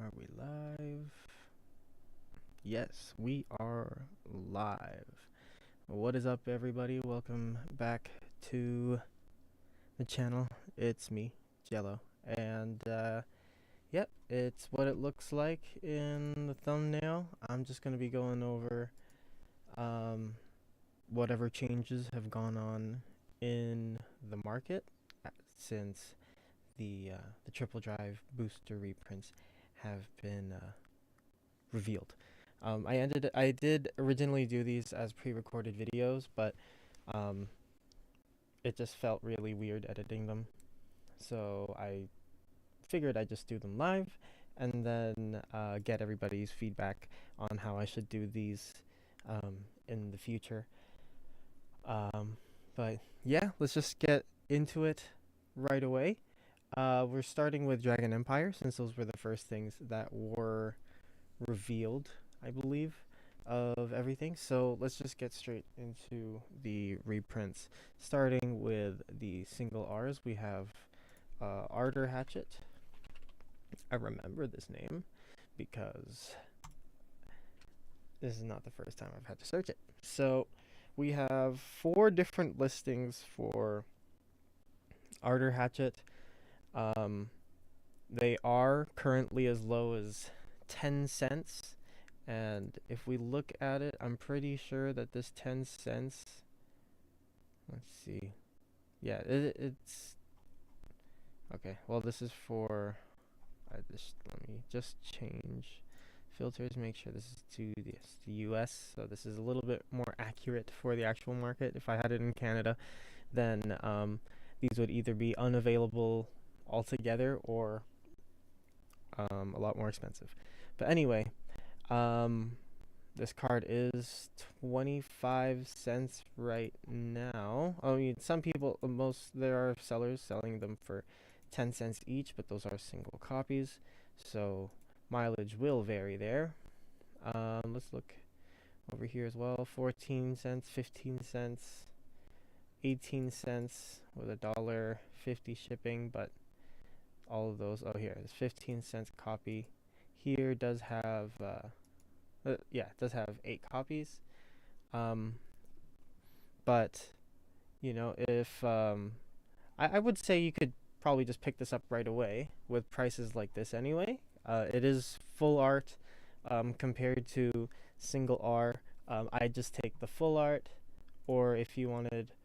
Are we live? Yes, we are live. What is up, everybody? Welcome back to the channel. It's me, Jello, and yep, it's what it looks like in the thumbnail. I'm just gonna be going over whatever changes have gone on in the market since the triple drive booster reprints have been revealed. I did originally do these as pre-recorded videos, but it just felt really weird editing them, so I figured I'd just do them live and then get everybody's feedback on how I should do these in the future. But yeah, let's just get into it right away. We're starting with Dragon Empire, since those were the first things that were revealed, I believe, of everything. So let's just get straight into the reprints. Starting with the single R's, we have Ardor Hatchet. I remember this name because this is not the first time I've had to search it. So we have 4 different listings for Ardor Hatchet. They are currently as low as 10 cents, and if we look at it, I'm pretty sure that this 10 cents, let's see, yeah, it's okay. Well, this is for let me just change filters, make sure this is to the US, so this is a little bit more accurate for the actual market. If I had it in Canada, then these would either be unavailable altogether or a lot more expensive. But anyway, this card is 25 cents right now. I mean, some people, there are sellers selling them for 10 cents each, but those are single copies, so mileage will vary there. Let's look over here as well. 14 cents, 15 cents, 18 cents with $1.50 shipping, but all of those, oh, here, this 15 cents copy here does have, yeah, it does have 8 copies. But, you know, if, I would say you could probably just pick this up right away with prices like this anyway. It is full art, compared to single R. I just take the full art, or if you wanted,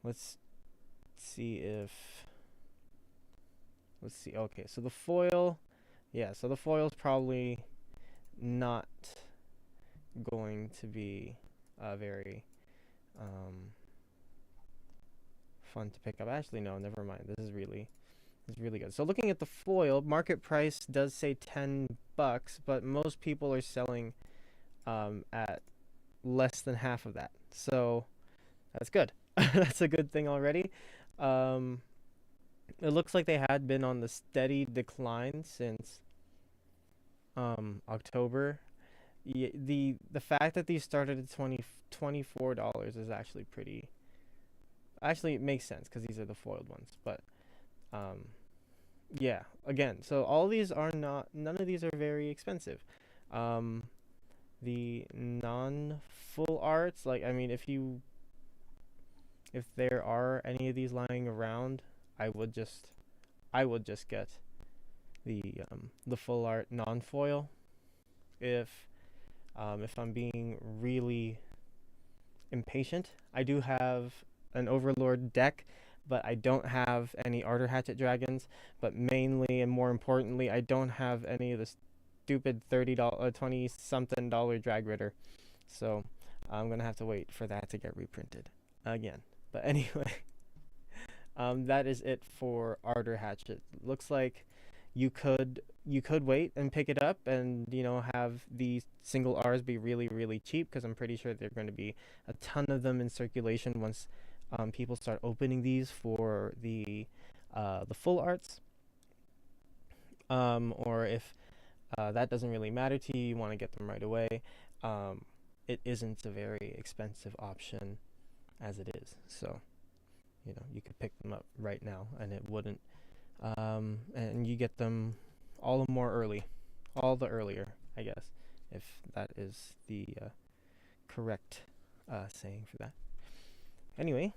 let's see, okay, so the foil, yeah, so the foil's probably not going to be very fun to pick up. Actually, no, never mind. This is really good. So looking at the foil, market price does say $10, but most people are selling at less than half of that. So that's good. That's a good thing already. It looks like they had been on the steady decline since October. The fact that these started at $24 is actually pretty. Actually, it makes sense because these are the foiled ones. But yeah, again, so all these are not. None of these are very expensive. The non-full arts, like, I mean, if there are any of these lying around, I would just get the full art non-foil. If I'm being really impatient, I do have an Overlord deck, but I don't have any Ardor Hatchet dragons. But mainly and more importantly, I don't have any of the stupid $30, $20-something drag ritter. So I'm gonna have to wait for that to get reprinted again. But anyway, that is it for Ardor Hatchet. Looks like you could wait and pick it up and, you know, have the single R's be really cheap, because I'm pretty sure there are going to be a ton of them in circulation once people start opening these for the full arts. Or if that doesn't really matter to you, you want to get them right away, it isn't a very expensive option as it is. So, you know, you could pick them up right now and it wouldn't, and you get them all the more early, all the earlier, I guess, if that is the correct saying for that. Anyway,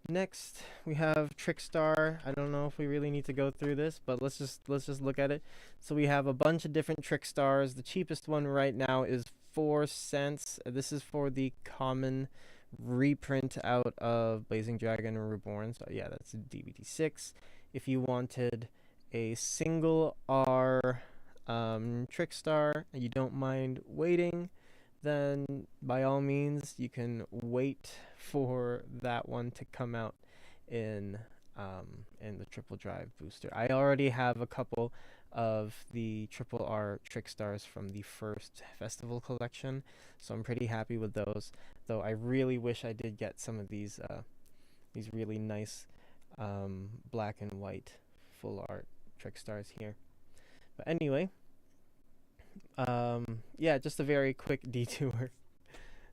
next we have Trickstar. I don't know if we really need to go through this, but let's just look at it. So we have a bunch of different Trickstars. The cheapest one right now is 4 cents. This is for the common reprint out of Blazing Dragon Reborn. So yeah, that's DBT6. If you wanted a single R Trickstar and you don't mind waiting, then by all means you can wait for that one to come out in the triple drive booster. I already have a couple of the triple R Trickstars from the first festival collection, so I'm pretty happy with those. Though I really wish I did get some of these really nice black and white full art Trickstars here. But anyway, yeah, just a very quick detour.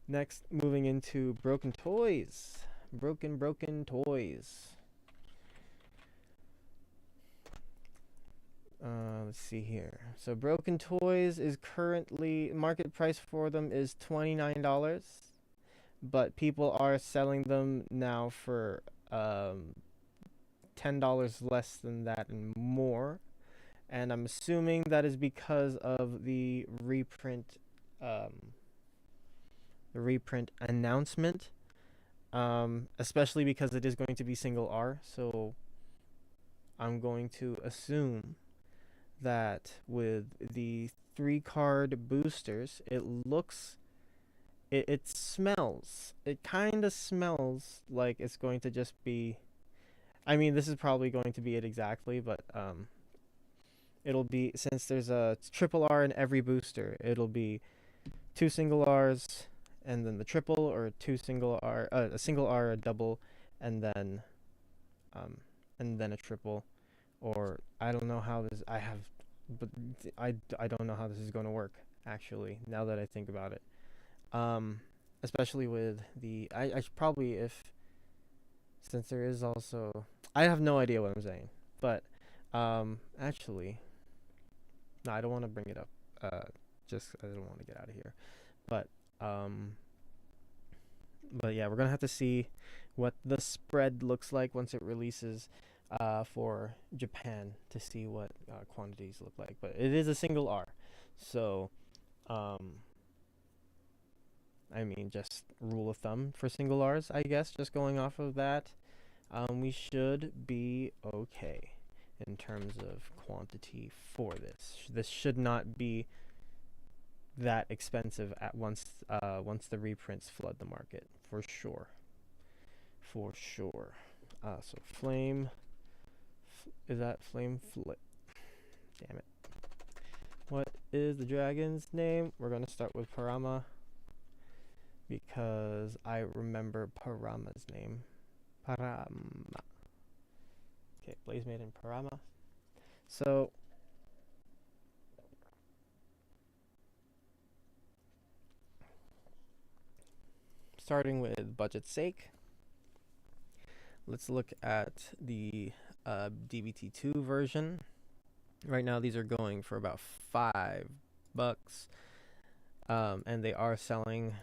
Next, moving into Broken Toys. Broken Toys. Let's see here. So Broken Toys is currently, market price for them is $29, but people are selling them now for $10 less than that and more. And I'm assuming that is because of the reprint announcement, especially because it is going to be single R. So I'm going to assume that with the 3-card boosters, it kind of smells like it's going to just be, I mean, this is probably going to be it exactly, but it'll be, since there's a triple R in every booster, it'll be 2 single R's and then the triple, or 2 single R, a single R, a double, and then a triple. Or I don't know how this, I don't know how this is going to work, actually, now that I think about it. Especially with the, I should probably, since there is also, I have no idea what I'm saying, but actually, no, I don't want to bring it up, just I don't want to get out of here, but yeah, we're gonna have to see what the spread looks like once it releases for Japan, to see what quantities look like. But it is a single R, so I mean, just rule of thumb for single R's, I guess, just going off of that, we should be okay in terms of quantity for this. This should not be that expensive at once the reprints flood the market, for sure. So Flame, is that Flame Flip? Damn it. What is the dragon's name? We're gonna start with Parama, because I remember Parama's name. Parama. Okay, Blaze Maiden Parama. So starting with budget's sake, let's look at the DBT2 version. Right now these are going for about $5, and they are selling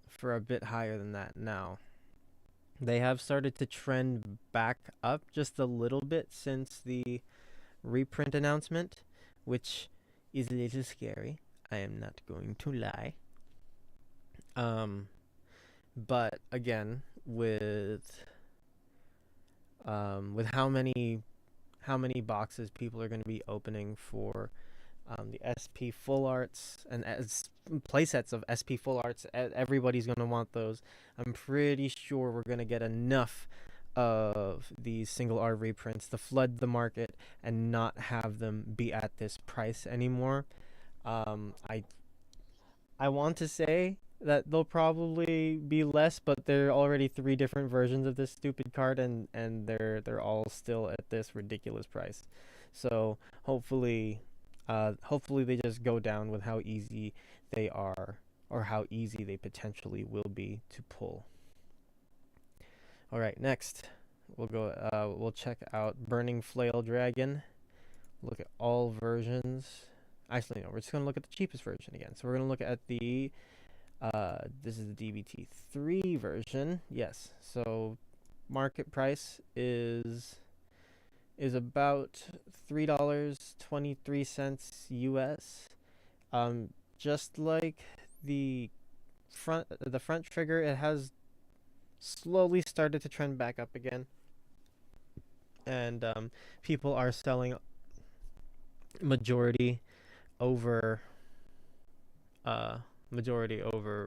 for a bit higher than that now. They have started to trend back up just a little bit since the reprint announcement, which is a little scary, I am not going to lie. But again, with how many boxes people are going to be opening for the SP full arts and playsets of SP full arts, everybody's going to want those. I'm pretty sure we're going to get enough of these single R reprints to flood the market and not have them be at this price anymore. I want to say that they'll probably be less, but there are already 3 different versions of this stupid card, and they're all still at this ridiculous price. So hopefully they just go down with how easy they are, or how easy they potentially will be to pull. All right, next we'll check out Burning Flail Dragon, look at all versions. Actually, no, we're just going to look at the cheapest version again. So we're going to look at the, this is the DBT3 version. Yes, so market price is about $3.23 US. Just like the front trigger, it has slowly started to trend back up again, and people are selling majority over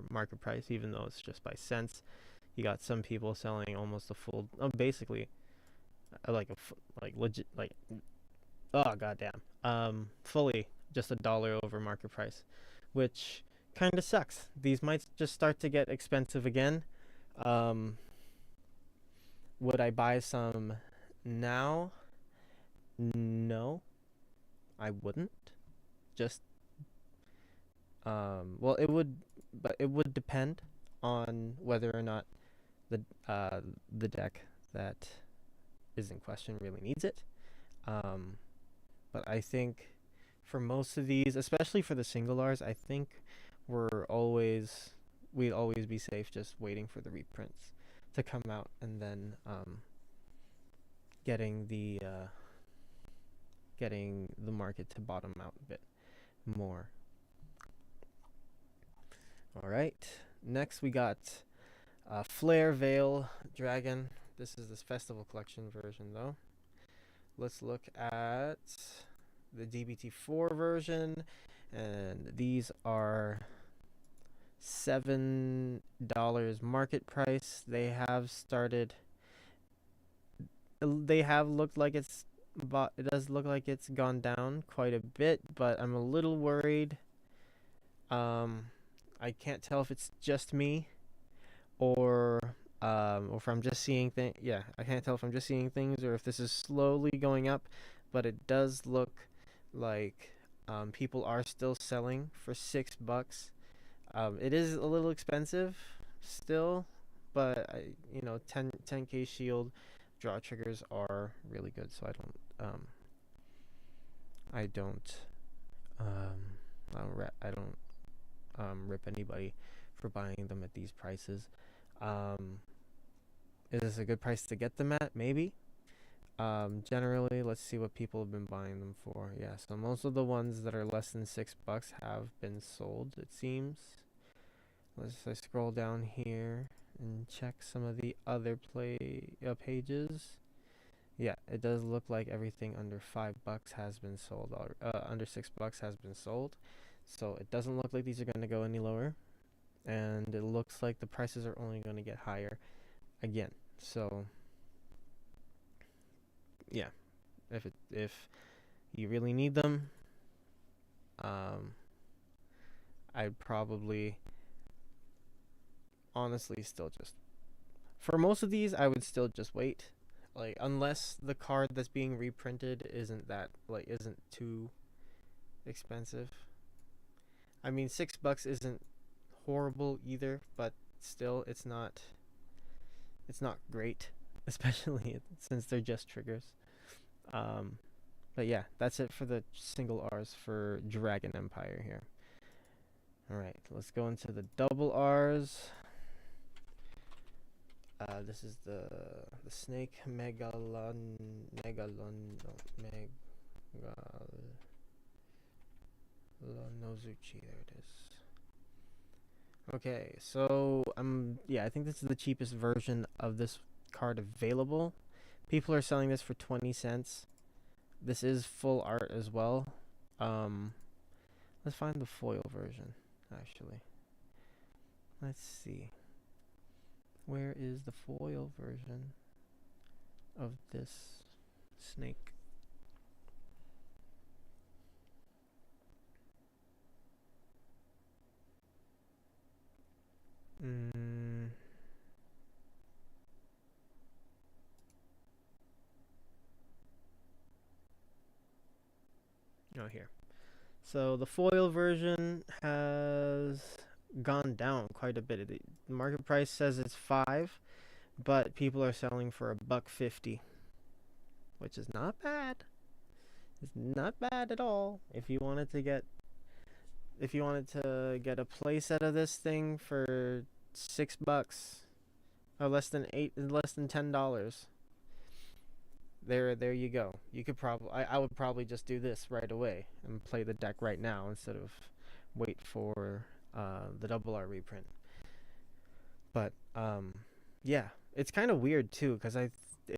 market price, even though it's just by cents. You got some people selling almost a full, basically, like legit, like, oh goddamn, fully just $1 over market price, which kind of sucks. These might just start to get expensive again. Would I buy some now? No, I wouldn't. Just well, it would, but it would depend on whether or not the deck that is in question really needs it. But I think for most of these, especially for the single Rs, I think we'd always be safe just waiting for the reprints to come out, and then getting the market to bottom out a bit more. All right, next we got Flare Veil Dragon. This is this Festival Collection version, though. Let's look at the DBT4 version, and these are $7 market price. They have looked like it's, but it does look like it's gone down quite a bit, but I'm a little worried. I can't tell if it's just me, or if I'm just seeing things. Yeah, I can't tell if I'm just seeing things or if this is slowly going up, but it does look like people are still selling for $6. It is a little expensive still, but 10k shield draw triggers are really good, so I don't rip anybody for buying them at these prices. Is this a good price to get them at? Maybe. Generally, let's see what people have been buying them for. Yeah, so most of the ones that are less than $6 have been sold, it seems. I scroll down here and check some of the other pages. Yeah, it does look like everything under $5 has been sold, under $6 has been sold. So it doesn't look like these are going to go any lower, and it looks like the prices are only going to get higher again. So yeah, if you really need them, I'd probably honestly still just, for most of these, I would still just wait, like, unless the card that's being reprinted isn't too expensive. I mean, $6 isn't horrible either, but still, it's not great, especially since they're just triggers. But yeah, that's it for the single Rs for Dragon Empire here. All right, let's go into the double Rs. This is the snake Megalon Nozuchi. There it is. Okay, so I think this is the cheapest version of this card available. People are selling this for 20 cents. This is full art as well. Let's find the foil version, actually. Let's see. Where is the foil version of this snake? Oh, here. So the foil version has gone down quite a bit. The market price says it's $5, but people are selling for $1.50, which is not bad. It's not bad at all. If you wanted to get a playset of this thing for $6 or less than $10, there you go. You could probably I would probably just do this right away and play the deck right now instead of wait for the double R reprint. But yeah, it's kind of weird too because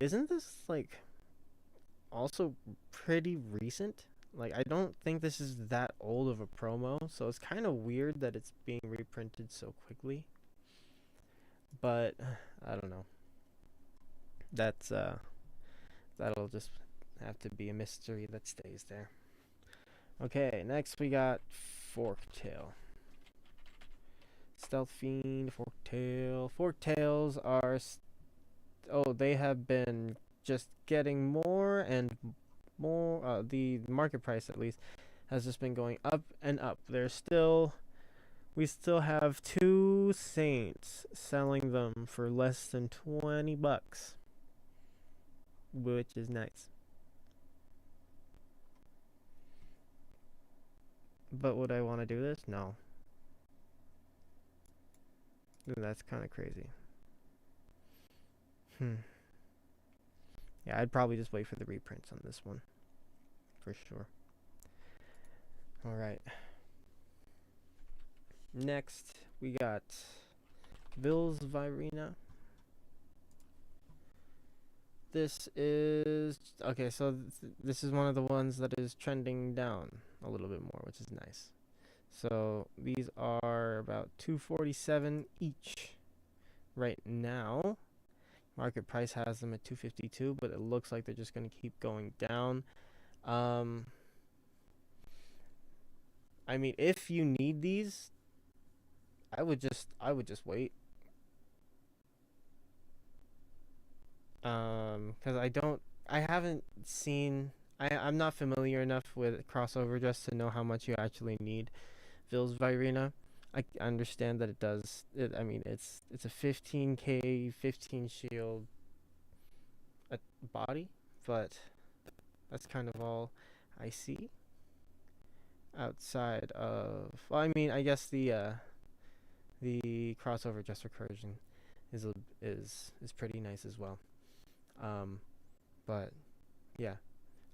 isn't this like also pretty recent? Like I don't think this is that old of a promo, so it's kind of weird that it's being reprinted so quickly. But I don't know. That's that'll just have to be a mystery that stays there. Okay, next we got Forktail. Stealth Fiend, Forktail. Forktails are they have been just getting more and more. The market price, at least, has just been going up and up. We still have 2 Saints selling them for less than $20, which is nice. But would I want to do this? No. That's kind of crazy. Yeah, I'd probably just wait for the reprints on this one. For sure. Alright. Next, we got Vils Virina. This is... Okay, so this is one of the ones that is trending down a little bit more, which is nice. So these are about $247 each right now. Market price has them at $252, but it looks like they're just going to keep going down. I mean, if you need these, I would just wait. Because I'm not familiar enough with crossover just to know how much you actually need Vils Virina. I understand that it does. I mean, it's a 15k, 15 shield body, but that's kind of all I see. Outside of, well, I mean, I guess the crossover just recursion is pretty nice as well. But yeah,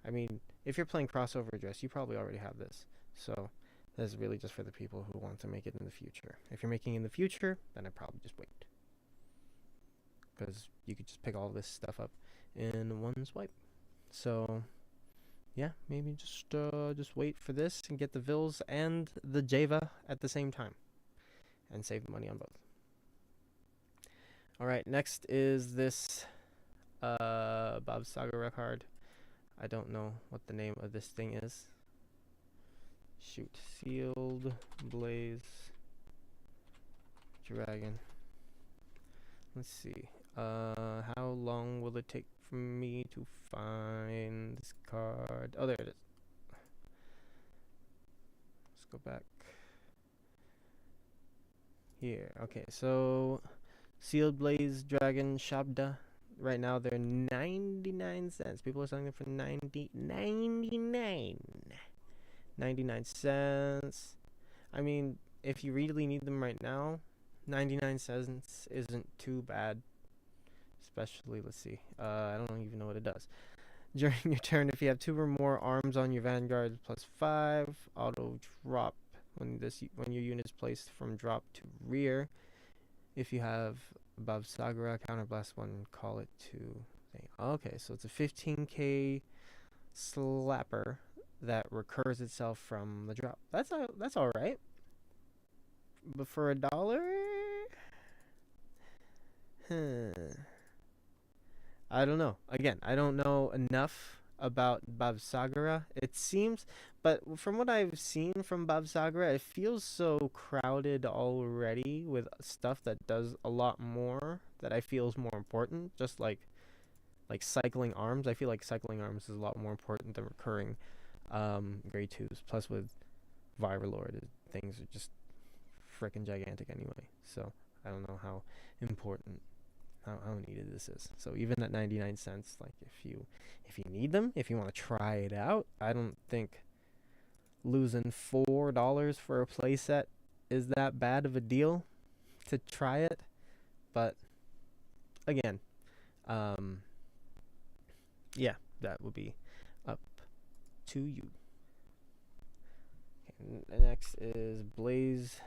I mean, if you're playing crossover dress, you probably already have this. So this is really just for the people who want to make it in the future. If you're making in the future, then I'd probably just wait, because you could just pick all this stuff up in one swipe. So yeah, maybe just wait for this and get the Vils and the Java at the same time, and save money on both. All right, next is this Bob Saga card. I don't know what the name of this thing is. Shoot, Sealed Blaze Dragon. Let's see. How long will it take for me to find this card? Oh, there it is. Let's go back here. Okay, so Sealed Blaze Dragon Shabda. Right now they're 99 cents. People are selling them for 99 cents. I mean, if you really need them right now, 99 cents isn't too bad. Especially, let's see. I don't even know what it does. During your turn, if you have 2 or more arms on your Vanguard, +5 auto drop when your unit is placed from drop to rear. If you have above Sagara, counterblast 1, call it 2. Okay, so it's a 15k slapper that recurs itself from the drop. That's all right. But for $1, I don't know. Again, I don't know enough about Bab Sagara. It seems, but from what I've seen from Bab Sagara, it feels so crowded already with stuff that does a lot more that I feel is more important. Just like cycling arms. I feel like cycling arms is a lot more important than recurring grade 2s. Plus with Viralord, things are just freaking gigantic anyway. So I don't know how important how needed this is. So even at 99 cents, like if you need them, if you want to try it out, I don't think losing $4 for a playset is that bad of a deal to try it. But again, yeah, that would be up to you. Okay, next is Blaze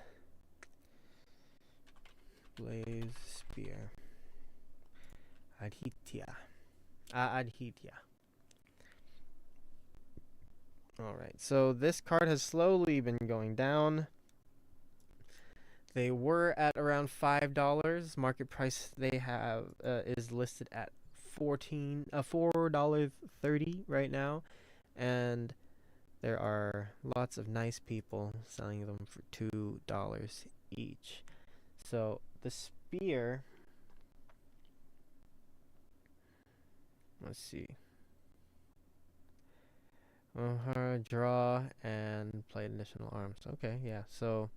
Spear. Aditya. Alright, so this card has slowly been going down. They were at around $5. Market price they have is listed at $4.30 right now, and there are lots of nice people selling them for $2 each. So the spear, let's see. Draw and play additional arms. Okay, yeah. So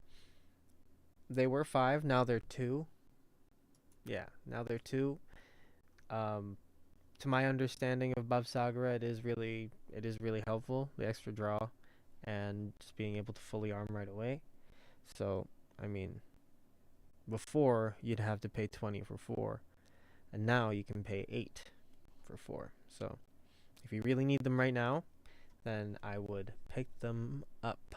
they were 5, now they're 2. Yeah, now they're 2. To my understanding of Bab Sagra, it is really helpful, the extra draw and just being able to fully arm right away. So, I mean, before you'd have to pay 20 for 4, and now you can pay 8 for 4. So, if you really need them right now, then I would pick them up.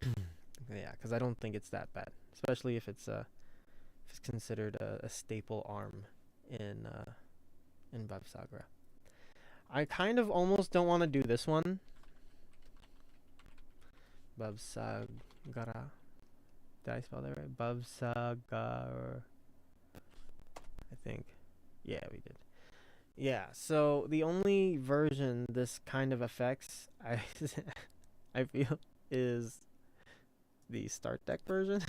Yeah, because I don't think it's that bad, especially if it's considered a staple arm in Bab Sagra. I kind of almost don't want to do this one. Bab Sagra. Did I spell that right? Bab Sagar. I think. Yeah, we did. Yeah, so the only version this kind of affects, I feel, is the start deck version.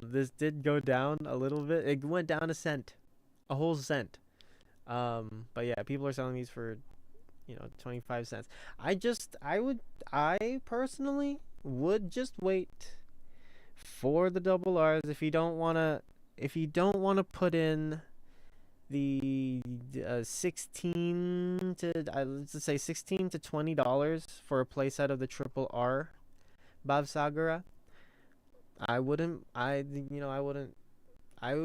This did go down a little bit. It went down a cent, a whole cent. But yeah, people are selling these for, 25 cents. I personally would just wait for the double R's if you don't wanna put in the 16 to let's just say $16 to $20 for a playset of the triple R Bab Sagra. I would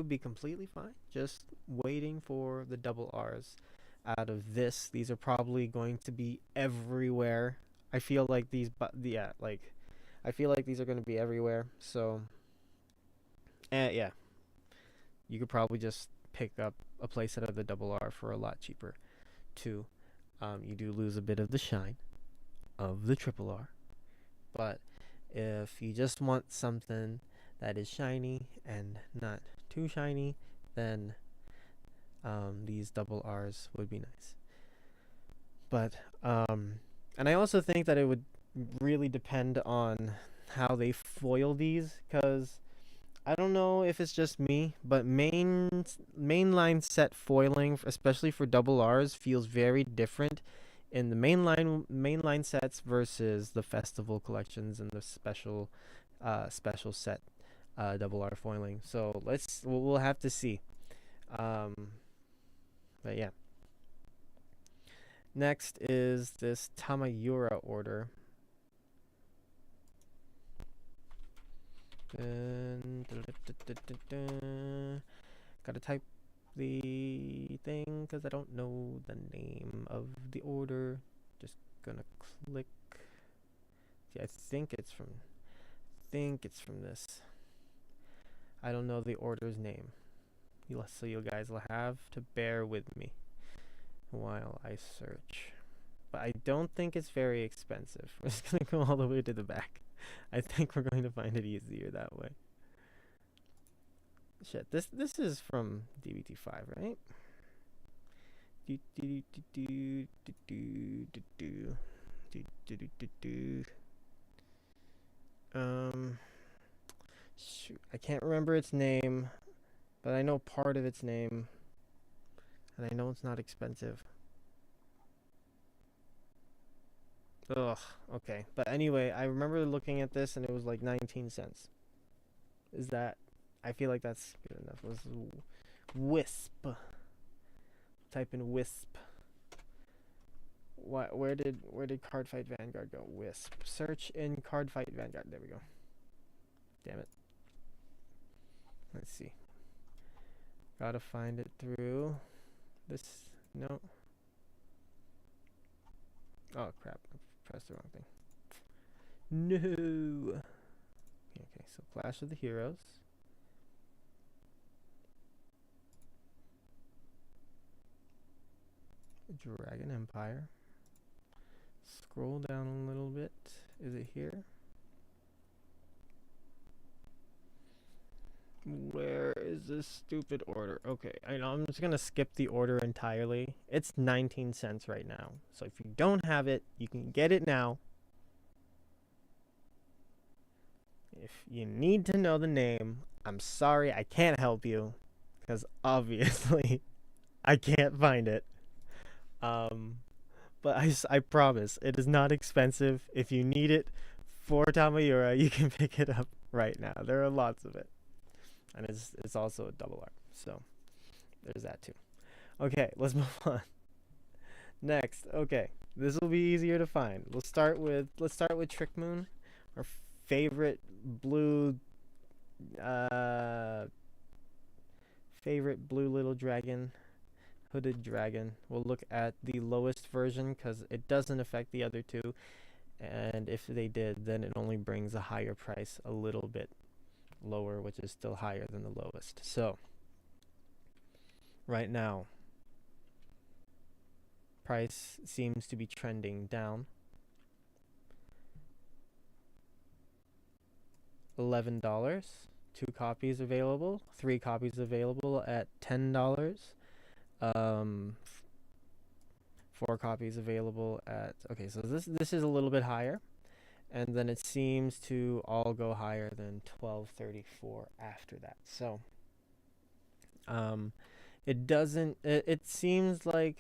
be completely fine just waiting for the double R's out of this. These are probably going to be everywhere. I feel like these are going to be everywhere. So yeah, you could probably just pick up a playset of the double R for a lot cheaper too. You do lose a bit of the shine of the triple R, but if you just want something that is shiny and not too shiny, then these double R's would be nice. But and I also think that it would really depend on how they foil these, because I don't know if it's just me, but mainline set foiling, especially for double R's, feels very different in the mainline sets versus the festival collections and the special set double R foiling. So we'll have to see. But yeah. Next is this Tamayura order. Gotta type the thing because I don't know the name of the order. Just gonna click. See, I think it's from this. I don't know the order's name. So you guys will have to bear with me while I search. But I don't think it's very expensive. We're just gonna go all the way to the back. I think we're going to find it easier that way. Shit, this is from DBT5, right? Shoot, I can't remember its name, but I know part of its name, and I know it's not expensive. Ugh, okay. But anyway, I remember looking at this and it was like 19 cents. Is that... I feel like that's good enough. Was Wisp. Type in Wisp. What? Where did Cardfight Vanguard go? Wisp. Search in Cardfight Vanguard. There we go. Damn it. Let's see. Gotta find it through this. No. Oh crap! I pressed the wrong thing. No. Okay, so Clash of the Heroes. Dragon Empire. Scroll down a little bit. Is it here? Where is this stupid order? Okay, I know I'm just gonna skip the order entirely. It's 19 cents right now. So if you don't have it, you can get it now. If you need to know the name, I'm sorry, I can't help you. Because obviously, I can't find it. But I promise, it is not expensive. If you need it for Tamayura, you can pick it up right now. There are lots of it. And it's also a double art. So, there's that too. Okay, let's move on. Next, okay. This will be easier to find. Let's start with Trick Moon, our favorite blue little dragon, hooded dragon. We'll look at the lowest version because it doesn't affect the other two, and if they did, then it only brings a higher price a little bit lower, which is still higher than the lowest. So right now, price seems to be trending down. $11. 2 copies available. 3 copies available at $10. 4 copies available at, okay, so this is a little bit higher, and then it seems to all go higher than $12.34 after that. So it seems like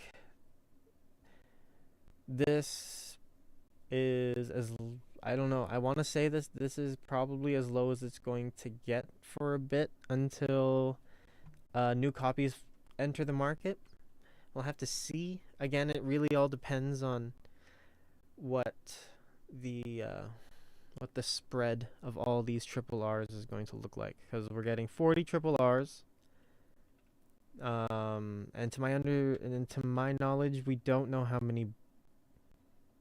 this is I don't know, I want to say this is probably as low as it's going to get for a bit until new copies enter the market. We'll have to see. Again, it really all depends on what the spread of all these triple R's is going to look like, because we're getting 40 triple R's. And to my knowledge, we don't know how many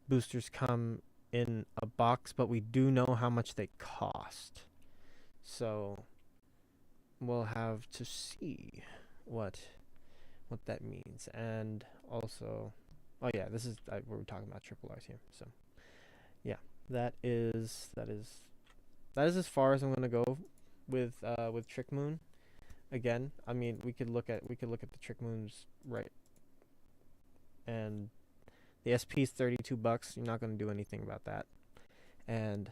boosters come in a box, but we do know how much they cost. So we'll have to see what that means. And also, oh yeah, this is we're talking about triple R's here. So yeah, that is as far as I'm gonna go with Trick Moon. Again, I mean, we could look at the Trick Moons, right, and the SP is $32. You're not gonna do anything about that. And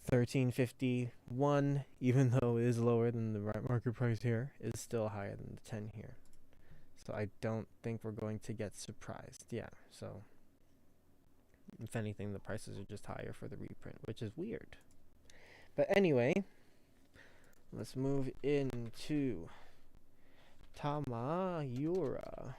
$13.51, even though it is lower than the right market price here, is still higher than the 10 here. So I don't think we're going to get surprised. Yeah, so if anything, the prices are just higher for the reprint, which is weird. But anyway, let's move into Tamayura.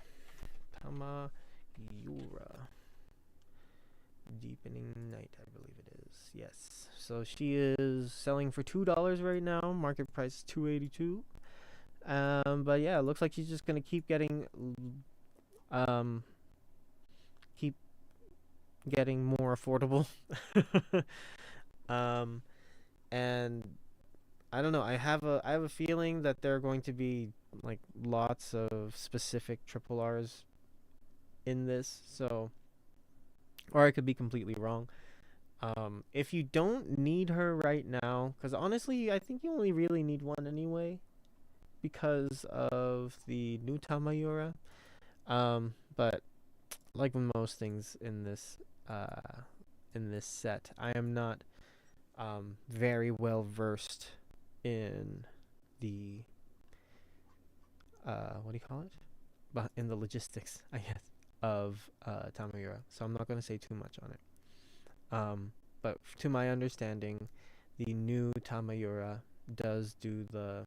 Deepening Night, I believe it is. Yes. So she is selling for $2 right now. Market price is $2.82. But yeah, it looks like she's just gonna keep getting more affordable. And I don't know. I have a feeling that there are going to be like lots of specific triple R's in this. So, or I could be completely wrong. If you don't need her right now, because honestly, I think you only really need one anyway, because of the new Tamayura. But like most things in this set, I am not very well versed in the what do you call it? But in the logistics, I guess, of Tamayura. So I'm not going to say too much on it. But to my understanding, the new Tamayura does do the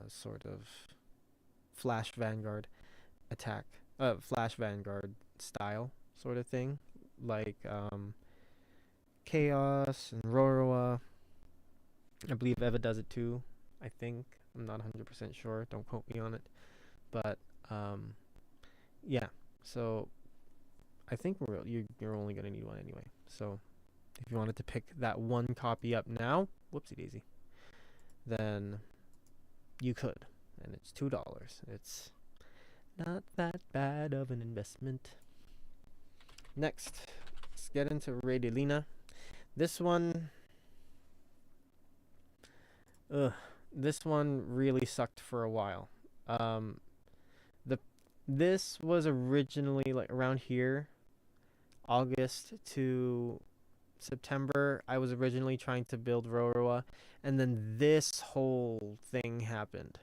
sort of Flash Vanguard attack, Flash Vanguard style sort of thing, like Chaos and Roroa. I believe Eva does it too. I think I'm not 100% sure. Don't quote me on it, but yeah. So I think you're only gonna need one anyway. So if you wanted to pick that one copy up now, whoopsie daisy, then you could, and it's $2. It's not that bad of an investment. Next, let's get into Radiolina. This one, this one really sucked for a while. The this was originally like around here, August to September. I was originally trying to build Roroa, and then this whole thing happened,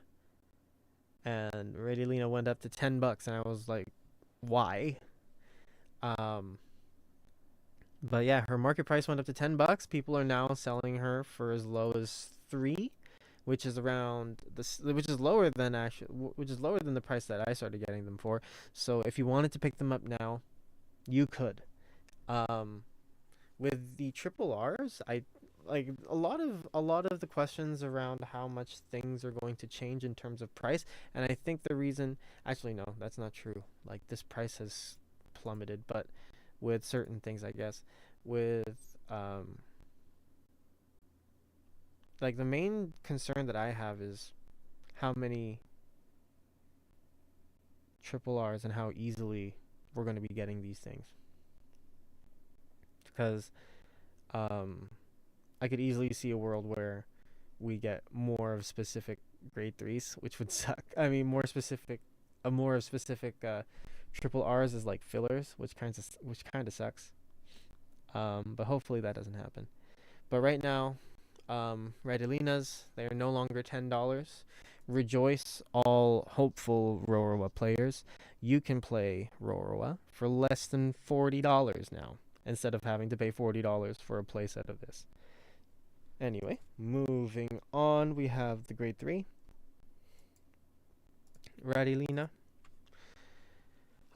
and Radiolina went up to $10, and I was like, why? But yeah, her market price went up to $10. People are now selling her for as low as 3, which is around this, which is lower than the price that I started getting them for. So if you wanted to pick them up now, you could. With the triple R's, I like a lot of the questions around how much things are going to change in terms of price, and I think the reason, actually no, that's not true. Like this price has plummeted, but with certain things, I guess, with like the main concern that I have is how many triple R's and how easily we're going to be getting these things, because I could easily see a world where we get more of specific grade 3s, which would suck. I mean, more specific triple R's is like fillers, which kind of sucks. But hopefully that doesn't happen. But right now, Radiolinas, they are no longer $10. Rejoice, all hopeful Roroa players. You can play Roroa for less than $40 now, instead of having to pay $40 for a playset of this. Anyway, moving on, we have the grade 3. Radiolina.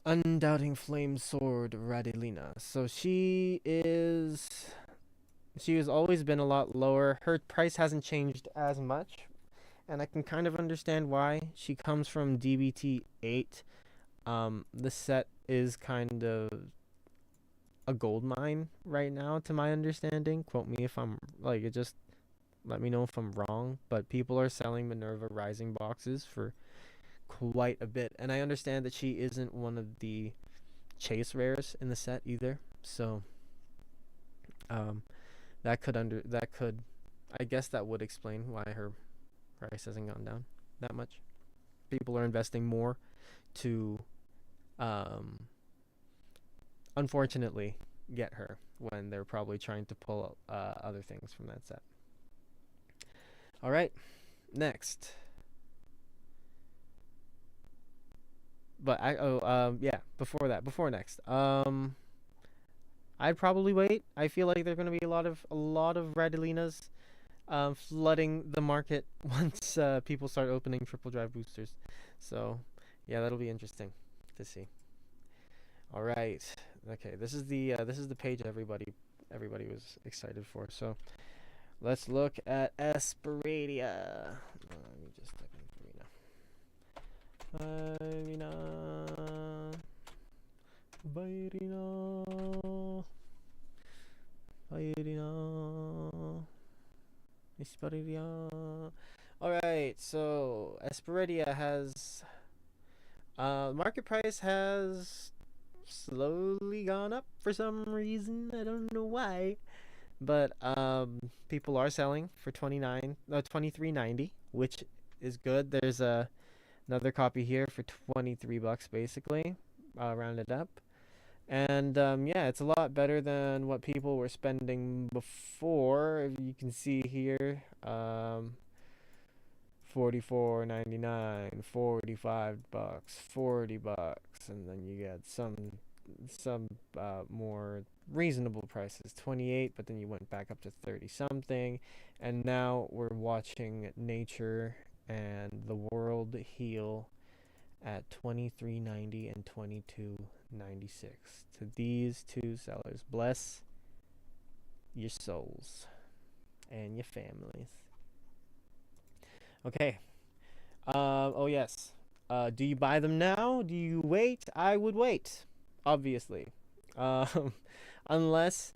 Undoubting Flame Sword Radiolina. So she has always been a lot lower. Her price hasn't changed as much, and I can kind of understand why. She comes from DBT 8. The set is kind of a gold mine right now, to my understanding. Quote me if I'm like, it just let me know if I'm wrong, but people are selling Minerva Rising boxes for quite a bit, and I understand that she isn't one of the chase rares in the set either, so that could I guess that would explain why her price hasn't gone down that much. People are investing more to unfortunately get her when they're probably trying to pull other things from that set. All right, next. But before next, I'd probably wait. I feel like there's gonna be a lot of Radiolinas flooding the market once people start opening triple drive boosters. So yeah, that'll be interesting to see. All right, okay, this is the page everybody was excited for. So let's look at Esperadia. Let me just type in Esperadia. Alright, so Esperadia has market price has slowly gone up for some reason. I don't know why. But people are selling for $23.90, which is good. There's another copy here for $23 basically, rounded up. And yeah, it's a lot better than what people were spending before. You can see here, $44.99, $45, $40, and then you get some some more reasonable prices, 28, but then you went back up to 30 something, and now we're watching Nature and the World heal at 23.90 and 22.96. To these two sellers, bless your souls and your families. Okay. Oh yes. Do you buy them now? Do you wait? I would wait, obviously. Um, unless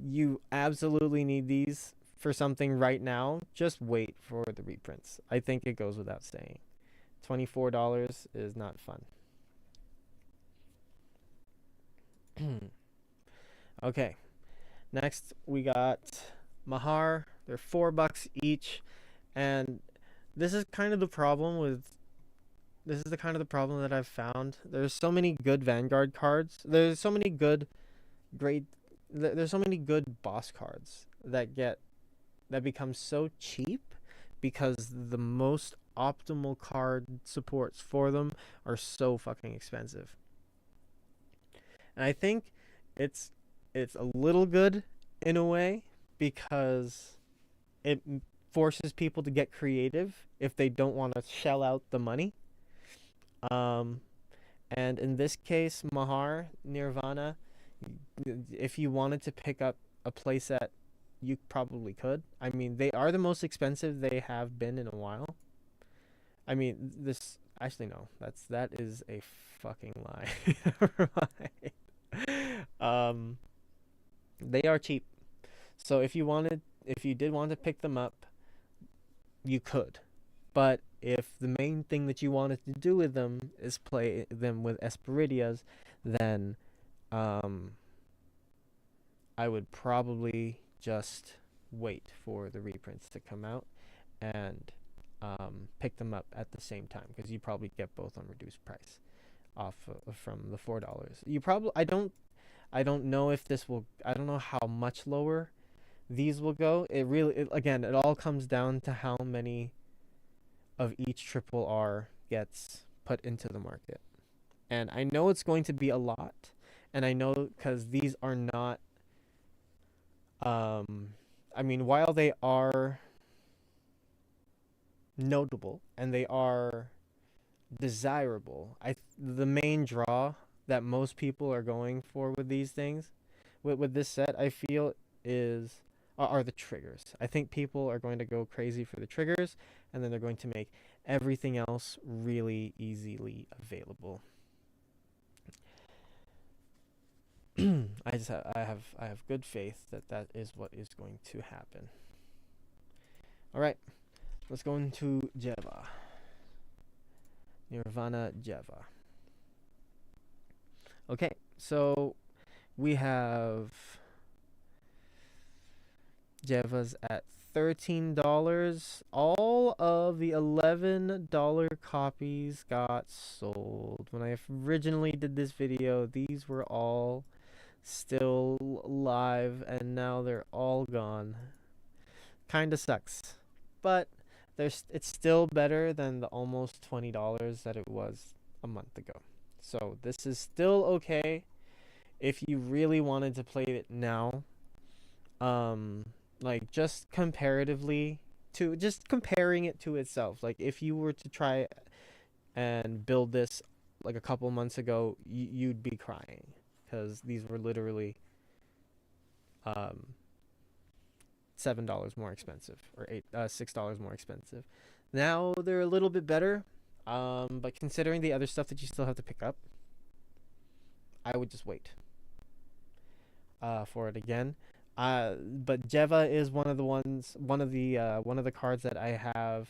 you absolutely need these for something right now, just wait for the reprints. I think it goes without saying. $24 is not fun. Okay. Next, we got Mahar. They're $4 each, and this is kind of the problem with. This is the kind of the problem that I've found. There's so many good Vanguard cards. There's so many good, great. There's so many good boss cards that become so cheap because the most optimal card supports for them are so fucking expensive. And I think it's a little good in a way because it forces people to get creative if they don't want to shell out the money. Um, and in this case, Mahar, Nirvana, if you wanted to pick up a playset, you probably could. I mean, they are the most expensive they have been in a while. I mean, this actually no, that is a fucking lie. um, they are cheap. So if you did want to pick them up, you could. But if the main thing that you wanted to do with them is play them with Esperidias, then I would probably just wait for the reprints to come out and pick them up at the same time because you probably get both on reduced price off from the $4. You probably I don't know if this will. I don't know how much lower these will go. Again, it all comes down to how many of each triple R gets put into the market. And I know it's going to be a lot. And I know because these are not. I mean, while they are notable and they are desirable, the main draw that most people are going for with these things, with this set, I feel are the triggers. I think people are going to go crazy for the triggers, and then they're going to make everything else really easily available. I have good faith that is what is going to happen. All right, let's go into Jeva. Nirvana Jeva. Okay, so we have Jevas at $13. All of the $11 copies got sold. When I originally did this video, these were all still live, and now they're all gone. Kinda sucks, but it's still better than the almost $20 that it was a month ago. So this is still okay if you really wanted to play it now. Like just comparatively to just comparing it to itself. Like if you were to try and build this like a couple months ago, you'd be crying because these were literally $7 more expensive or $6 more expensive. Now they're a little bit better, but considering the other stuff that you still have to pick up, I would just wait for it again. But Jeva is one of the cards that I have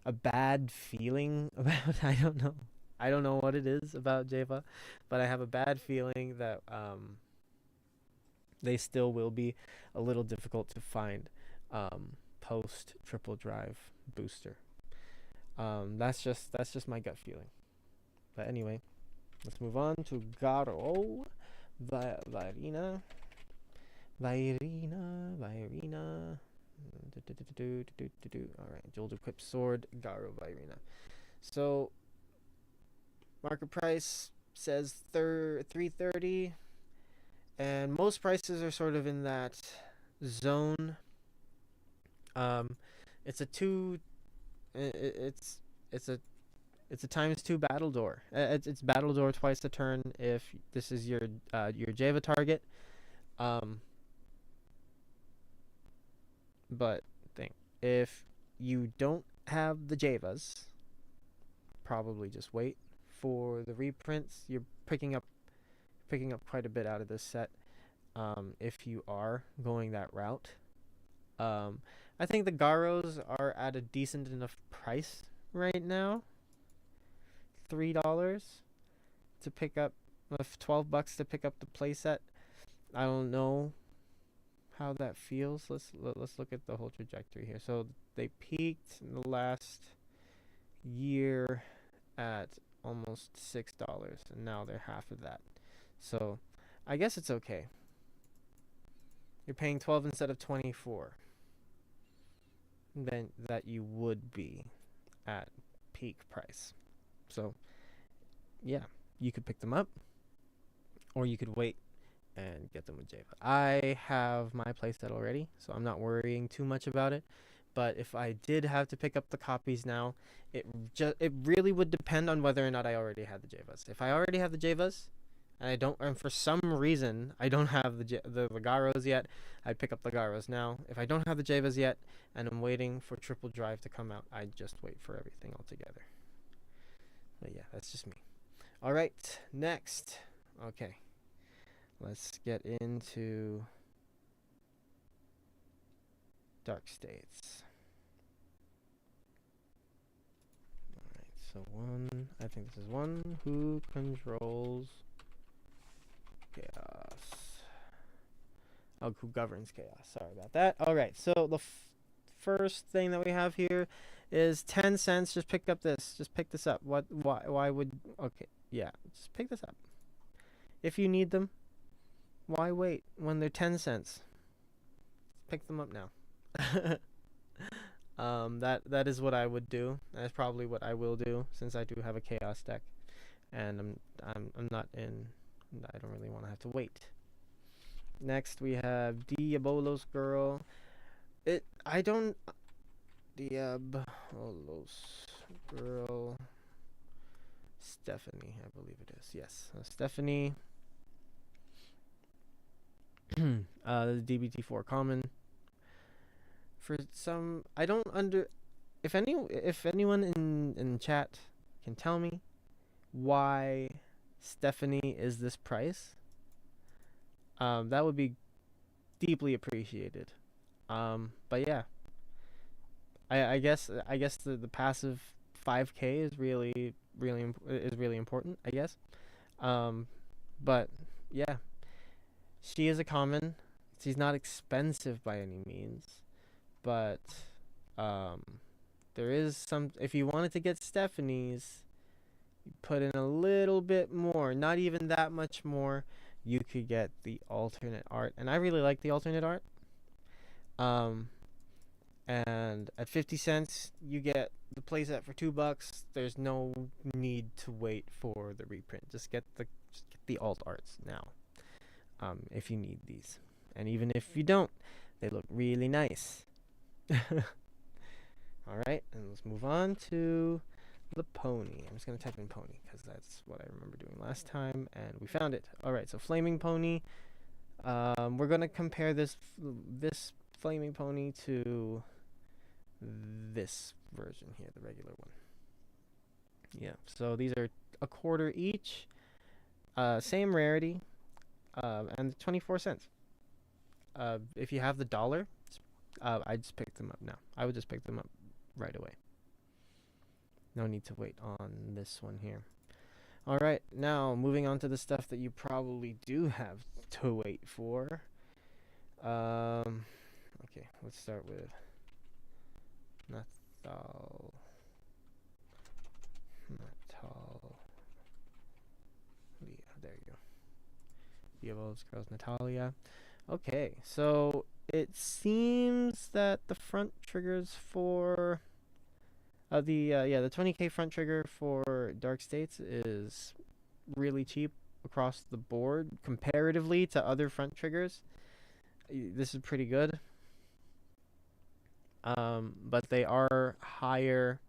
a bad feeling about. I don't know what it is about Jeva, but I have a bad feeling that they still will be a little difficult to find post triple drive booster. That's just my gut feeling. But anyway, let's move on to Garo Vairina. Alright, dual equipped sword, Garo Vairina. So, market price says 330, and most prices are sort of in that zone. Um, it's a two. It's a it's a ×2 battle door. It's battle door twice a turn if this is your Java target. Um, but think if you don't have the Javas, probably just wait for the reprints. You're picking up quite a bit out of this set. If you are going that route, I think the Garos are at a decent enough price right now. $3 to pick up, $12 to pick up the playset. I don't know how that feels. Let's look at the whole trajectory here. So they peaked in the last year at almost $6, and now they're half of that. So I guess it's okay. You're paying 12 instead of 24 than that you would be at peak price. So yeah, you could pick them up, or you could wait and get them with Java. I have my playset already, so I'm not worrying too much about it. But if I did have to pick up the copies now, it really would depend on whether or not I already had the Javas. If I already have the Javas, and for some reason I don't have the Garos yet, I'd pick up the Garos now. If I don't have the Javas yet, and I'm waiting for Triple Drive to come out, I'd just wait for everything altogether. But yeah, that's just me. All right, next. Okay, let's get into Dark States. Alright, so I think this is one who controls chaos. Oh, who governs chaos. Sorry about that. Alright, so the first thing that we have here is 10 cents. Just pick up this. Just pick this up. Why would... Okay, yeah, just pick this up. If you need them, why wait when they're 10 cents? Pick them up now. That is what I would do. That's probably what I will do, since I do have a chaos deck, and I'm not in. I don't really want to have to wait. Next we have Diabolos Girl. Diabolos Girl. Stephanie, I believe it is. Yes, Stephanie. The DBT4 common. For some, I don't if anyone in chat can tell me why Stephanie is this price, that would be deeply appreciated. But yeah, I guess the passive 5K is really important, I guess. But yeah, she is a common. She's not expensive by any means. But there is some. If you wanted to get Stephanie's, you put in a little bit more, not even that much more. You could get the alternate art, and I really like the alternate art. And at 50 cents, you get the playset for $2. There's no need to wait for the reprint. Just get the alt arts now. If you need these, and even if you don't, they look really nice. Alright, and let's move on to the pony. I'm just going to type in pony because that's what I remember doing last time, and we found it. Alright, so flaming pony. We're going to compare this flaming pony to this version here, the regular one. Yeah, so these are a quarter each. Same rarity, and 24 cents. If you have the dollar, I just picked them up now. I would just pick them up right away. No need to wait on this one here. Alright, now moving on to the stuff that you probably do have to wait for. Okay, let's start with Natal. There you go. Diabolos Girls Natalia. Okay, so it seems that the front triggers for the 20k front trigger for Dark States is really cheap across the board comparatively to other front triggers. This is pretty good. But they are higher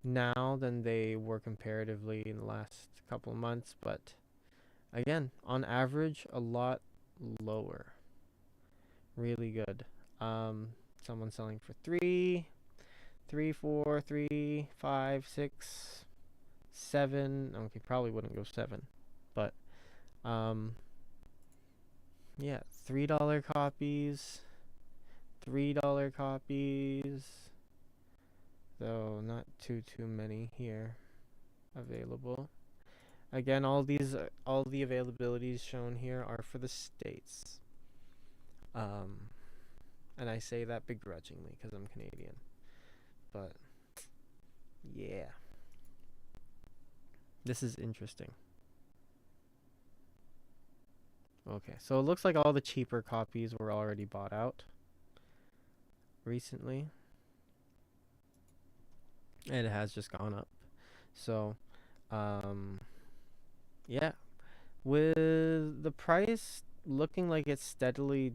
now than they were comparatively in the last couple of months. But again, on average, a lot lower. Really good. Someone selling for 3, 4, 3, 5, 6, 7. Okay, probably wouldn't go 7, but yeah, $3 copies, $3 copies. Though not too many here available. Again, all the availabilities shown here are for the States. And I say that begrudgingly because I'm Canadian. But yeah, this is interesting. Okay, so it looks like all the cheaper copies were already bought out recently, and it has just gone up. So yeah, with the price looking like it's steadily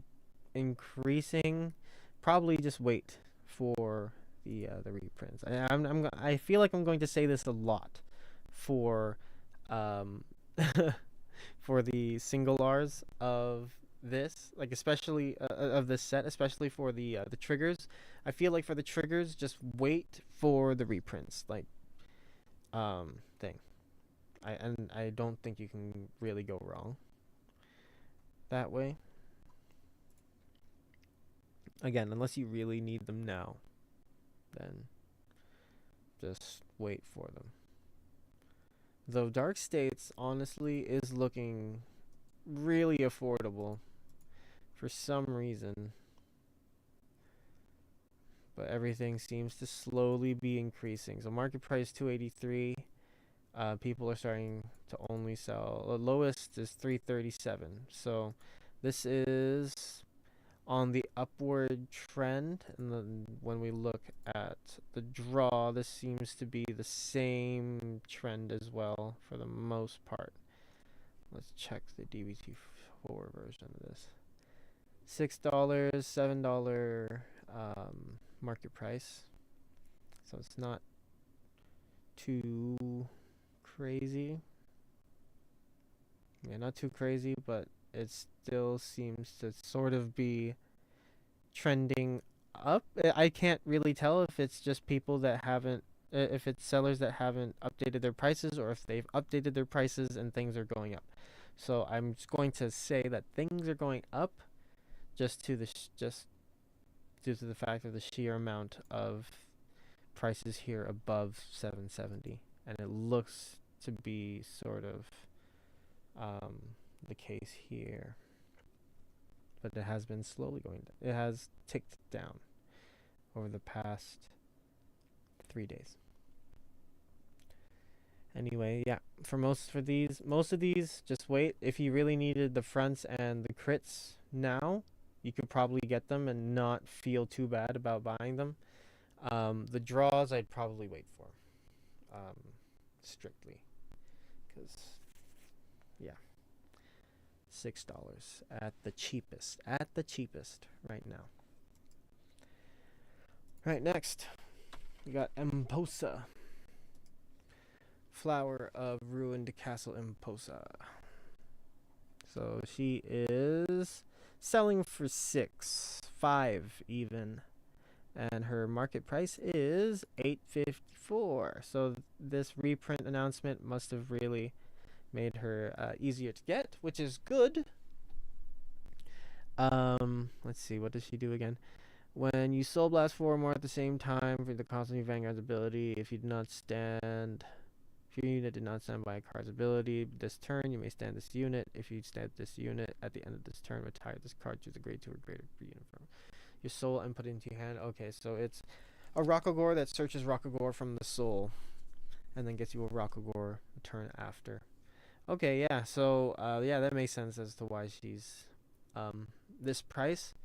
increasing, probably just wait for the reprints. I feel like I'm going to say this a lot for for the single R's of this, like especially of this set, especially for the triggers. I feel like for the triggers, just wait for the reprints, like thing. I don't think you can really go wrong that way. Again, unless you really need them now, then just wait for them. Though Dark States honestly is looking really affordable for some reason, but everything seems to slowly be increasing. So market price 283. People are starting to only sell. The lowest is 337. So this is on the upward trend, and then when we look at the draw, this seems to be the same trend as well for the most part. Let's check the DBT4 version of this. $6, $7 market price, so it's not too crazy. Yeah, not too crazy, but it still seems to sort of be trending up. I can't really tell if it's just people that haven't, if it's sellers that haven't updated their prices, or if they've updated their prices and things are going up. So I'm just going to say that things are going up just due to the fact of the sheer amount of prices here above 770, and it looks to be sort of the case here, but it has been slowly going down. It has ticked down over the past 3 days. Anyway, yeah, most of these, just wait. If you really needed the fronts and the crits now, you could probably get them and not feel too bad about buying them. The draws I'd probably wait for, strictly, because yeah, $6 at the cheapest right now. Right, next we got Emposa, Flower of Ruined Castle Emposa. So she is selling for 5 even, and her market price is $8.54. So this reprint announcement must have really made her easier to get, which is good. Let's see, what does she do again? When you Soul Blast 4 or more at the same time for the constantly Vanguard's ability, if your unit did not stand by a card's ability this turn, you may stand this unit. If you stand this unit at the end of this turn, retire this card, choose a grade 2 or greater unit from your soul and put it into your hand. Okay, so it's a Rockogore that searches Rockogore from the soul and then gets you a Rockogore a turn after. Okay, yeah, so yeah, that makes sense as to why she's this price.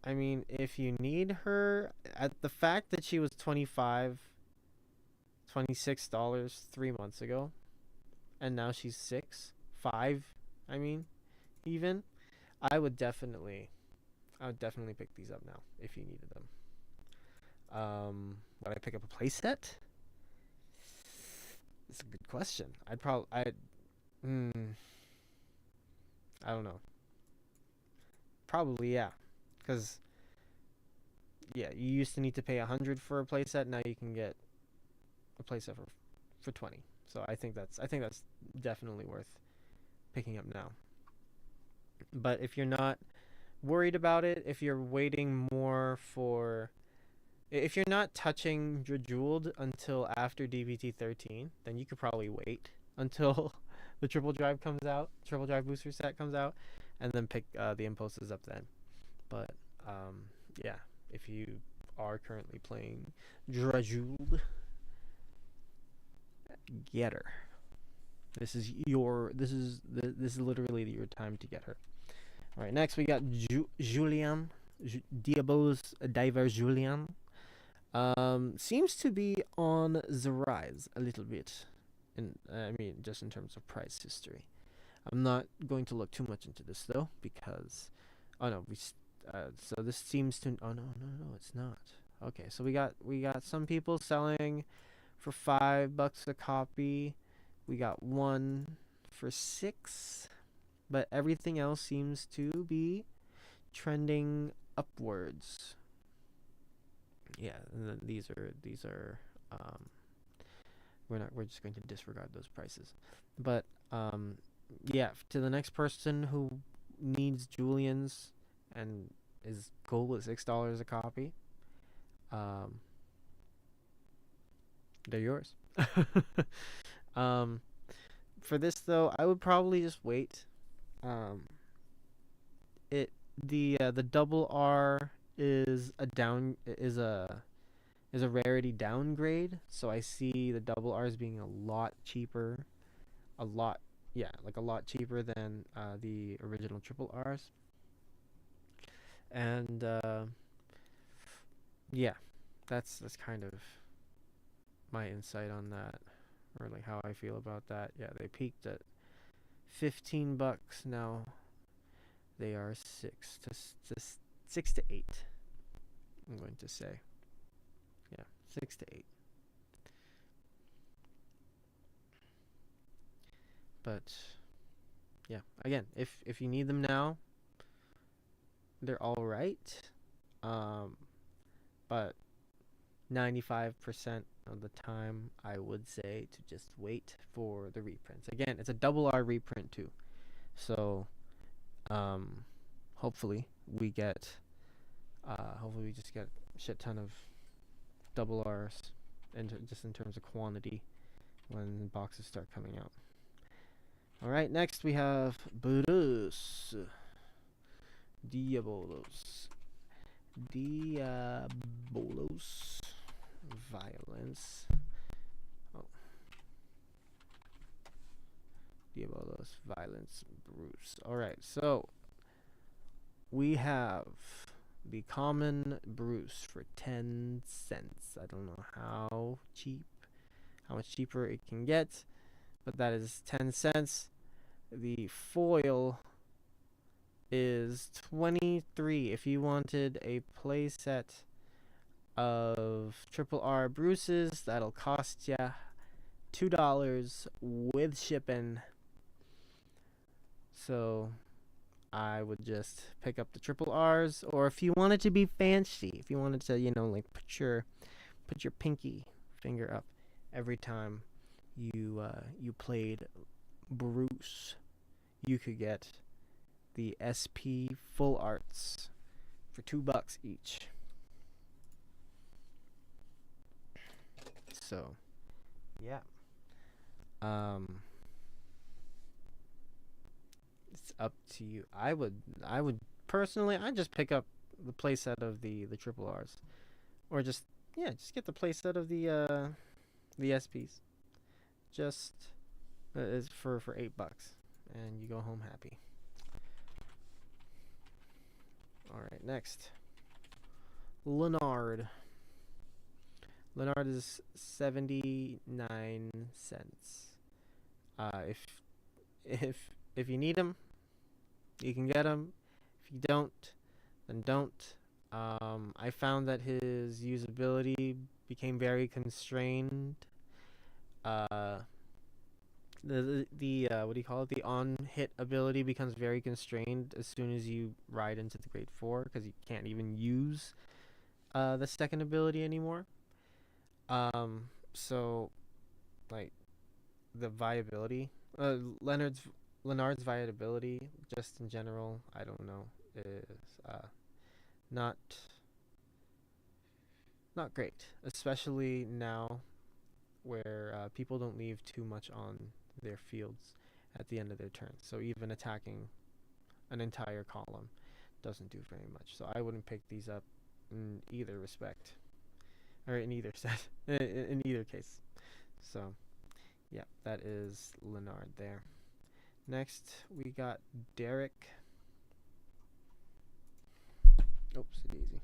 I mean, if you need her, at the fact that she was $26 3 months ago, and now she's 6, 5. I mean, even I would definitely pick these up now if you needed them. Would I pick up a playset? It's a good question. I don't know. Probably, yeah. Because, yeah, you used to need to pay 100 for a playset. Now you can get a playset for 20. So I think that's definitely worth picking up now. But if you're not worried about it, if you're waiting more for, if you're not touching your Jeweled until after DVT 13, then you could probably wait until the triple drive booster set comes out, and then pick the impulses up then. But yeah, if you are currently playing Jeweled, get her. This is literally your time to get her. All right, next we got Julian, Diabo's Diver Julian. Seems to be on the rise a little bit. I mean, just in terms of price history. I'm not going to look too much into this though, because, oh no, so this seems to, oh no, it's not. Okay, so we got some people selling for $5 a copy. We got one for $6, but everything else seems to be trending upwards. Yeah, and then these are we're just going to disregard those prices. But yeah, to the next person who needs Julian's and his goal is $6 a copy, they're yours. For this though, I would probably just wait. The double R is a rarity downgrade, so I see the double R's being a lot cheaper, like a lot cheaper than the original triple R's. And yeah, that's kind of my insight on that, or like how I feel about that. Yeah, they peaked at $15. Now they are 6 to 8. I'm going to say, yeah, 6 to 8. But yeah, again, if you need them now, they're all right. But 95% of the time, I would say to just wait for the reprints. Again, it's a double R reprint too, so hopefully we just get a shit ton of double R's, and just in terms of quantity when boxes start coming out. All right, next we have Bruce Diabolos Violence. Oh, Diabolos Violence Bruce. All right, so we have the common Bruce for 10 cents. I don't know how much cheaper it can get, but that is 10 cents. The foil is 23. If you wanted a playset of triple R Bruces, that'll cost ya $2 with shipping. So I would just pick up the triple R's, or if you wanted to be fancy, if you wanted to, like put your pinky finger up every time you played Bruce, you could get the SP full arts for $2 each. So yeah, it's up to you. I would personally, I'd just pick up the playset of the triple R's, or just get the playset of the SPs. Just is for $8, and you go home happy. All right, next, Leonard. Leonard is 79 cents. If you need them, you can get them. If you don't, then don't. I found that his usability became very constrained. Uh, the what do you call it? The on hit ability becomes very constrained as soon as you ride into the grade 4 because you can't even use the second ability anymore. So like the viability, Leonard's viability, just in general, I don't know, is not not great, especially now where people don't leave too much on their fields at the end of their turn. So even attacking an entire column doesn't do very much. So I wouldn't pick these up in either respect, or in either set, in either case. So yeah, that is Leonard there. Next, we got Derek. Oops, easy.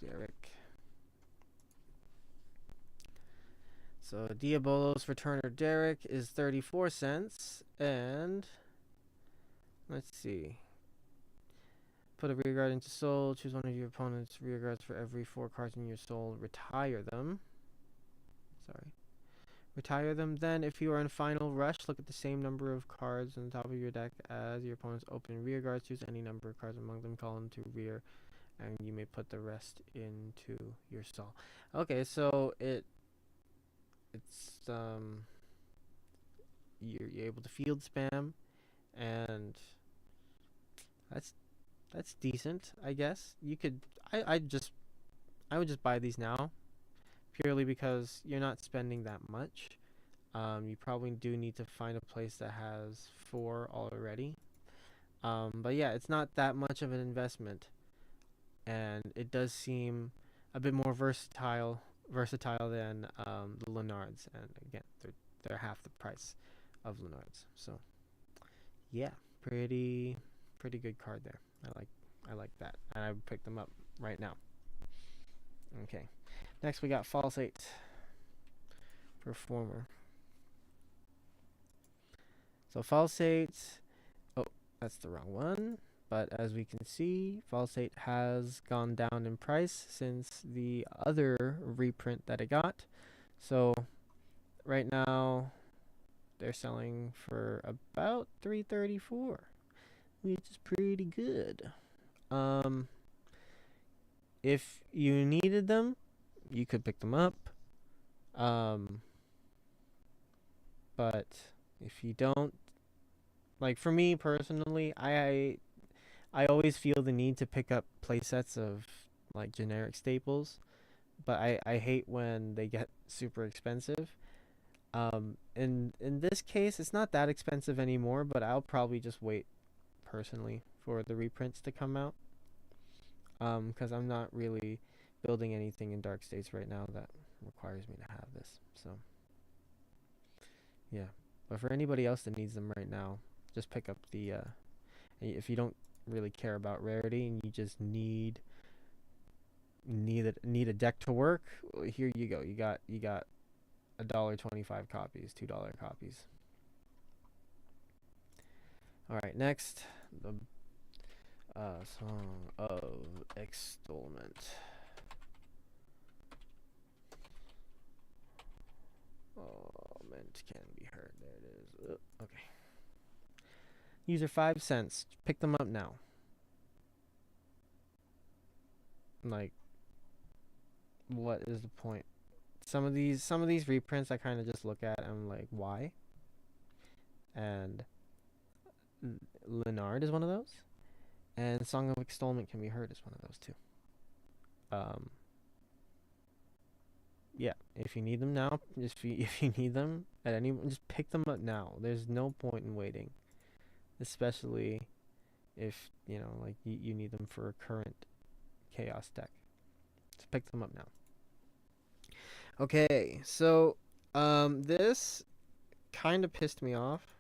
Derek. So Diabolo's Returner Derek is 34 cents, and let's see. Put a rearguard into soul. Choose one of your opponent's rearguards for every 4 cards in your soul. Retire them. Sorry. Retire them. Then, if you are in final rush, look at the same number of cards on the top of your deck as your opponent's open rearguards. Choose any number of cards among them, call them to rear, and you may put the rest into your soul. Okay, so it's you're able to field spam, and that's decent, I guess. You could I would just buy these now, purely because you're not spending that much. You probably do need to find a place that has 4 already. But yeah, it's not that much of an investment, and it does seem a bit more versatile than the Lenards, and again, they're half the price of Lenards. So yeah, pretty good card there. I like that, and I would pick them up right now. Okay, next we got Falsate Performer. So Falsate, oh, that's the wrong one. But as we can see, Falsate has gone down in price since the other reprint that it got. So right now they're selling for about $3.34, which is pretty good. If you needed them, you could pick them up. But if you don't, like for me personally, I always feel the need to pick up playsets of like generic staples, but I hate when they get super expensive. In this case, it's not that expensive anymore, but I'll probably just wait personally for the reprints to come out. Because I'm not really building anything in Dark States right now that requires me to have this. So yeah, but for anybody else that needs them right now, just pick up the if you don't really care about rarity and you just need a deck to work, well, here you go. You got $1.25 copies, $2 copies. All right, next, the Song of Extolment. Oh, meant can be heard. There it is. Okay. User 5 cents. Pick them up now. Like, what is the point? Some of these reprints I kind of just look at and I'm like, why? And Leonard is one of those, and Song of Extolment Can Be Heard is one of those too. Yeah, if you need them now, if you need them at any, just pick them up now. There's no point in waiting, especially if like you need them for a current chaos deck. Just pick them up now. Okay, so this kind of pissed me off.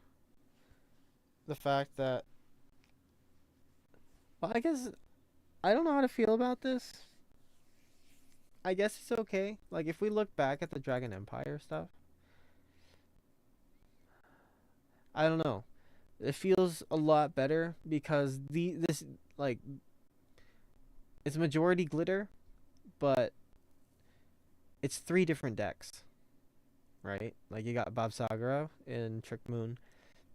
The fact that, well, I guess I don't know how to feel about this. I guess it's okay. Like, if we look back at the Dragon Empire stuff, I don't know. It feels a lot better because this like it's majority glitter, but it's 3 different decks, right? Like you got Bob Sagara in Trick Moon,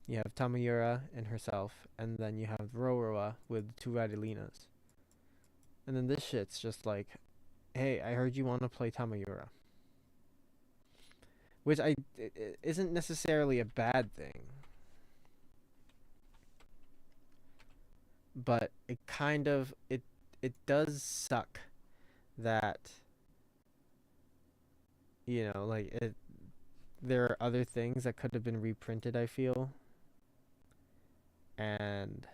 you have Tamayura and herself, and then you have Roroa with 2 Radilinas. And then this shit's just like, hey, I heard you want to play Tamayura. Which it isn't necessarily a bad thing. But it does suck that, like there are other things that could have been reprinted, I feel. And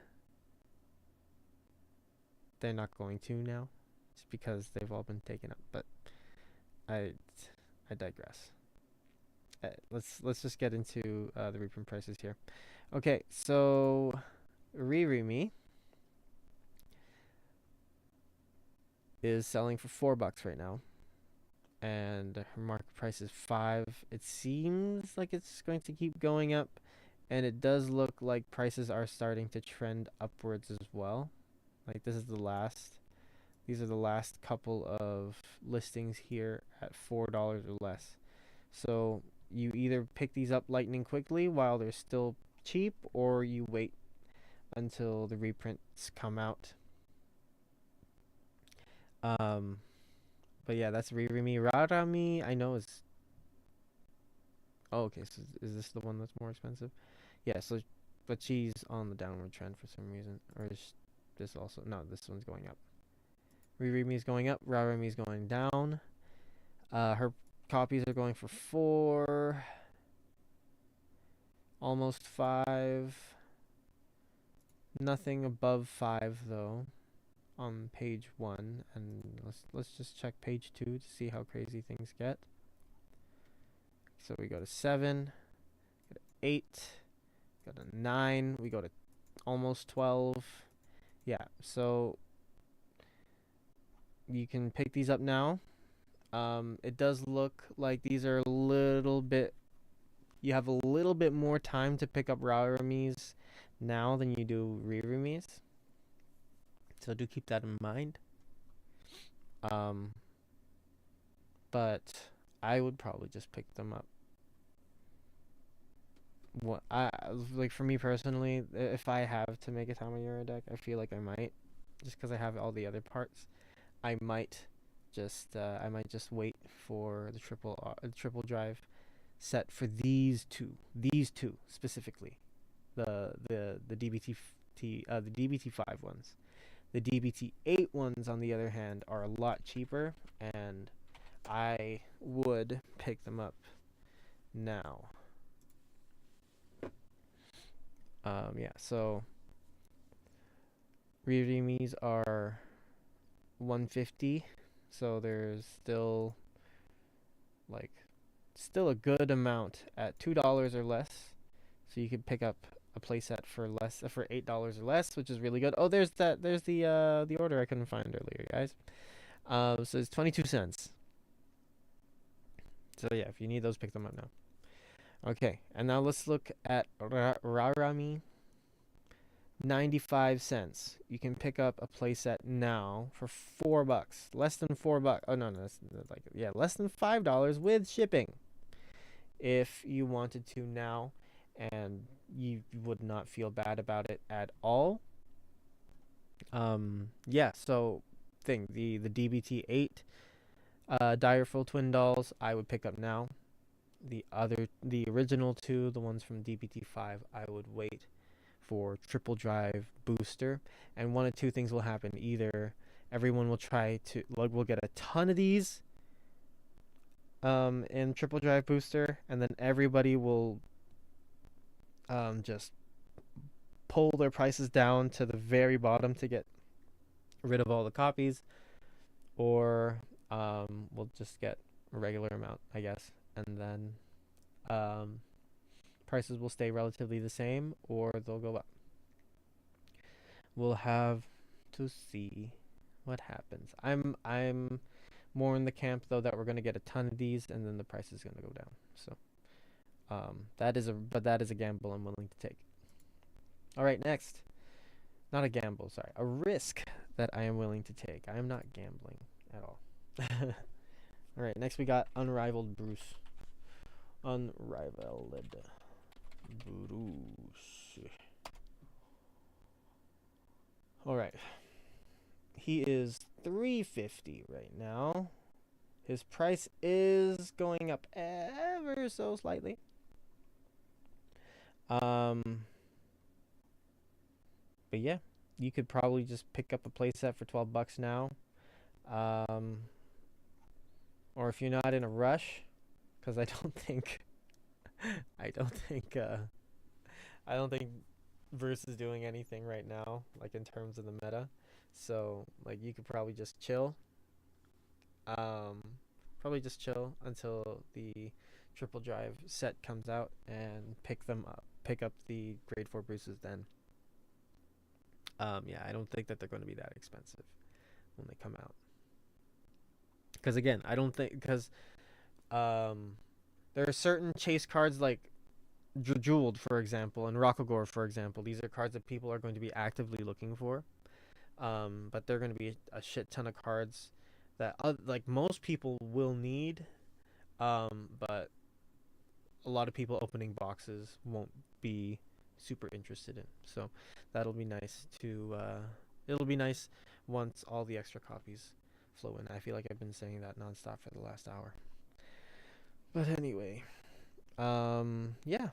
they're not going to now. Just because they've all been taken up. But I digress. Let's just get into the reprint prices here. Okay, so Ririmi is selling for $4 right now, and her market price is 5. It seems like it's going to keep going up, and it does look like prices are starting to trend upwards as well. Like these are the last couple of listings here at $4 or less. So you either pick these up lightning quickly while they're still cheap, or you wait until the reprints come out. But yeah, that's Ririmi. Rarami, I know is... Oh, okay, so is this the one that's more expensive? Yeah, so, but she's on the downward trend for some reason. Or is this also... No, this one's going up. Ririmi's going up, Rarami's going down. Her copies are going for 4, almost 5. Nothing above 5 though on page 1, and let's just check page 2 to see how crazy things get. So we go to 7, go to 8, go to 9, we go to almost 12. Yeah, so you can pick these up now. It does look like these are a little bit... You have a little bit more time to pick up Raramis now than you do Ririmis. So do keep that in mind. But I would probably just pick them up. What I like, for me personally, if I have to make a Tamayura deck, I feel like I might, just because I have all the other parts. I might just wait for the triple drive set for these two specifically, the DBT5 ones. The DBT8 ones, on the other hand, are a lot cheaper, and I would pick them up now. Yeah, so Ririmis are 150, so there's still a good amount at $2 or less. So you could pick up a playset for $8 or less, which is really good. Oh, there's the order I couldn't find earlier, guys. So it's 22 cents. So yeah, if you need those, pick them up now. Okay, and now let's look at Rarami. 95 cents. You can pick up a playset now for $4. Less than $4. Oh no, that's less than $5 with shipping. If you wanted to now, and you would not feel bad about it at all. Yeah, so the DBT8 Direful Twin Dolls I would pick up now. The original 2, the ones from DBT5, I would wait for triple drive booster, and one of two things will happen. Either everyone will try to we'll get a ton of these in triple drive booster, and then everybody will just pull their prices down to the very bottom to get rid of all the copies, or we'll just get a regular amount, I guess, and then prices will stay relatively the same, or they'll go up. We'll have to see what happens. I'm more in the camp though that we're gonna get a ton of these, and then the price is gonna go down. So That is a gamble I'm willing to take. All right, next. Not a gamble, sorry. A risk that I am willing to take. I am not gambling at all. All right, next we got Unrivaled Bruce. Unrivaled Bruce. All right. He is $350 right now. His price is going up ever so slightly. But yeah, you could probably just pick up a playset for $12 now. Or if you're not in a rush, because I don't think, I don't think, I don't think Verse is doing anything right now, like in terms of the meta. So like you could probably just chill. Probably just chill until the triple drive set comes out and pick up the grade 4 Bruces then. Yeah, I don't think that they're going to be that expensive when they come out. Because again, I don't think because there are certain chase cards like Jeweled, for example, and Rockogore, for example. These are cards that people are going to be actively looking for. But they're going to be a shit ton of cards that like most people will need. But a lot of people opening boxes won't be super interested in. So that'll be nice to it'll be nice once all the extra copies flow in. I feel like I've been saying that nonstop for the last hour. But anyway, yeah,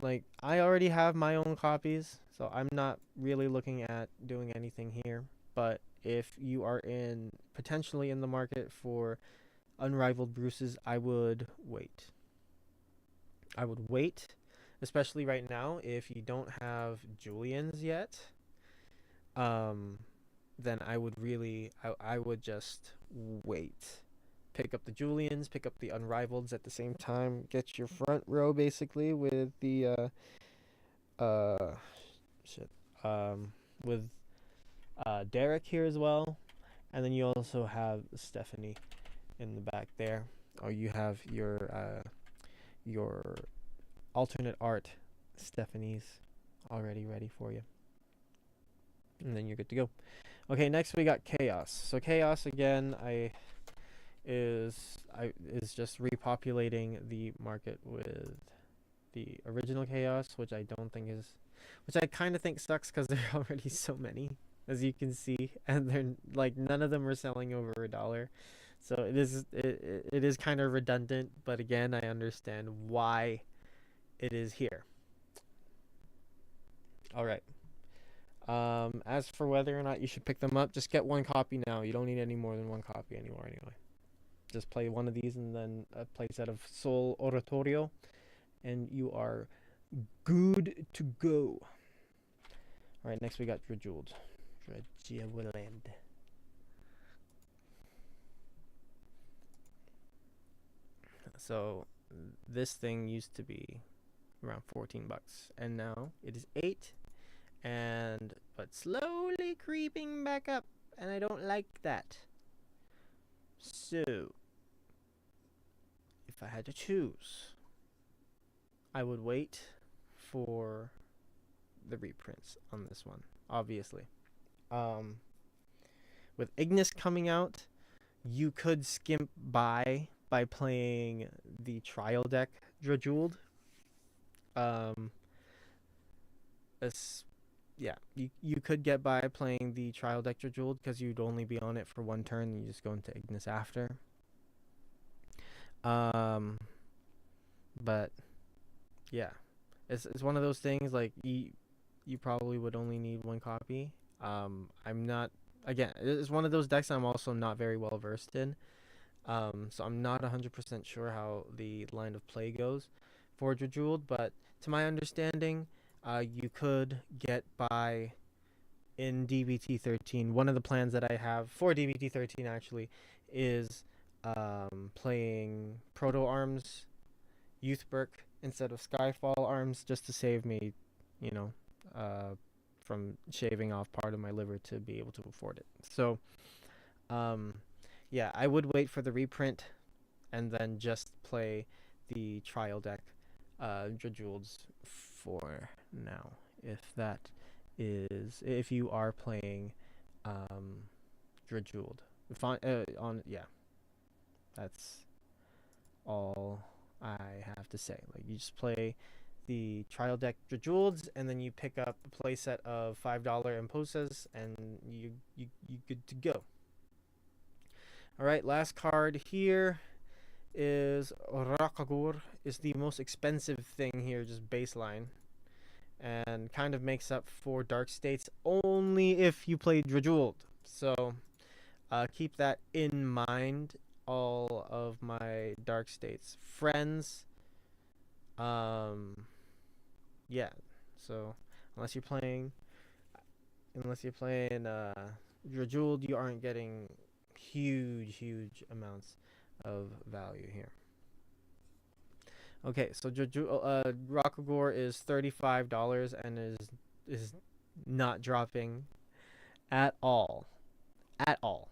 like I already have my own copies, so I'm not really looking at doing anything here. But if you are potentially in the market for Unrivaled Bruces, I would wait. I would wait, especially right now if you don't have Julians yet. Then I would just wait. Pick up the Julians, pick up the Unrivaleds at the same time. Get your front row basically with the shit. With Derek here as well. And then you also have Stephanie in the back there. Or you have your alternate art Stephanie's already ready for you. And then you're good to go. Okay, next we got Chaos. So Chaos again is just repopulating the market with the original Chaos, which I kind of think sucks because there are already so many, as you can see, and they're like none of them are selling over $1. So it is kind of redundant, but again, I understand why it is here. All right. As for whether or not you should pick them up, just get one copy now. You don't need any more than one copy anymore anyway. Just play one of these and then a playset of Soul Oratorio, and you are good to go. All right, next we got Jeweled. So this thing used to be around $14, and now it is $8, but slowly creeping back up, and I don't like that. So if I had to choose, I would wait for the reprints on this one, obviously. With Ignis coming out, you could skimp by playing the trial deck Jeweled. You could get by playing the trial deck Jeweled because you'd only be on it for one turn and you just go into Ignis after. But yeah, it's one of those things like you probably would only need one copy. I'm not, again, it's one of those decks I'm also not very well versed in. So I'm not 100% sure how the line of play goes for Jeweled, but to my understanding, you could get by in DBT 13. One of the plans that I have for DBT 13 actually is playing Proto Arms, Youth Burk instead of Skyfall Arms, just to save me, from shaving off part of my liver to be able to afford it. So, yeah, I would wait for the reprint and then just play the trial deck Drajulds for now. If you are playing Drajuld. Yeah, that's all I have to say. Like, you just play the trial deck Drajulds, and then you pick up a playset of $5 Imposas, and you good to go. All right, last card here is Rakagor. Is the most expensive thing here, just baseline, and kind of makes up for Dark States only if you play Drajuld. So keep that in mind. All of my Dark States friends. Yeah. So unless you're playing Drajuld, you aren't getting huge amounts of value here. Okay, so Rockagore is $35 and is not dropping at all. At all.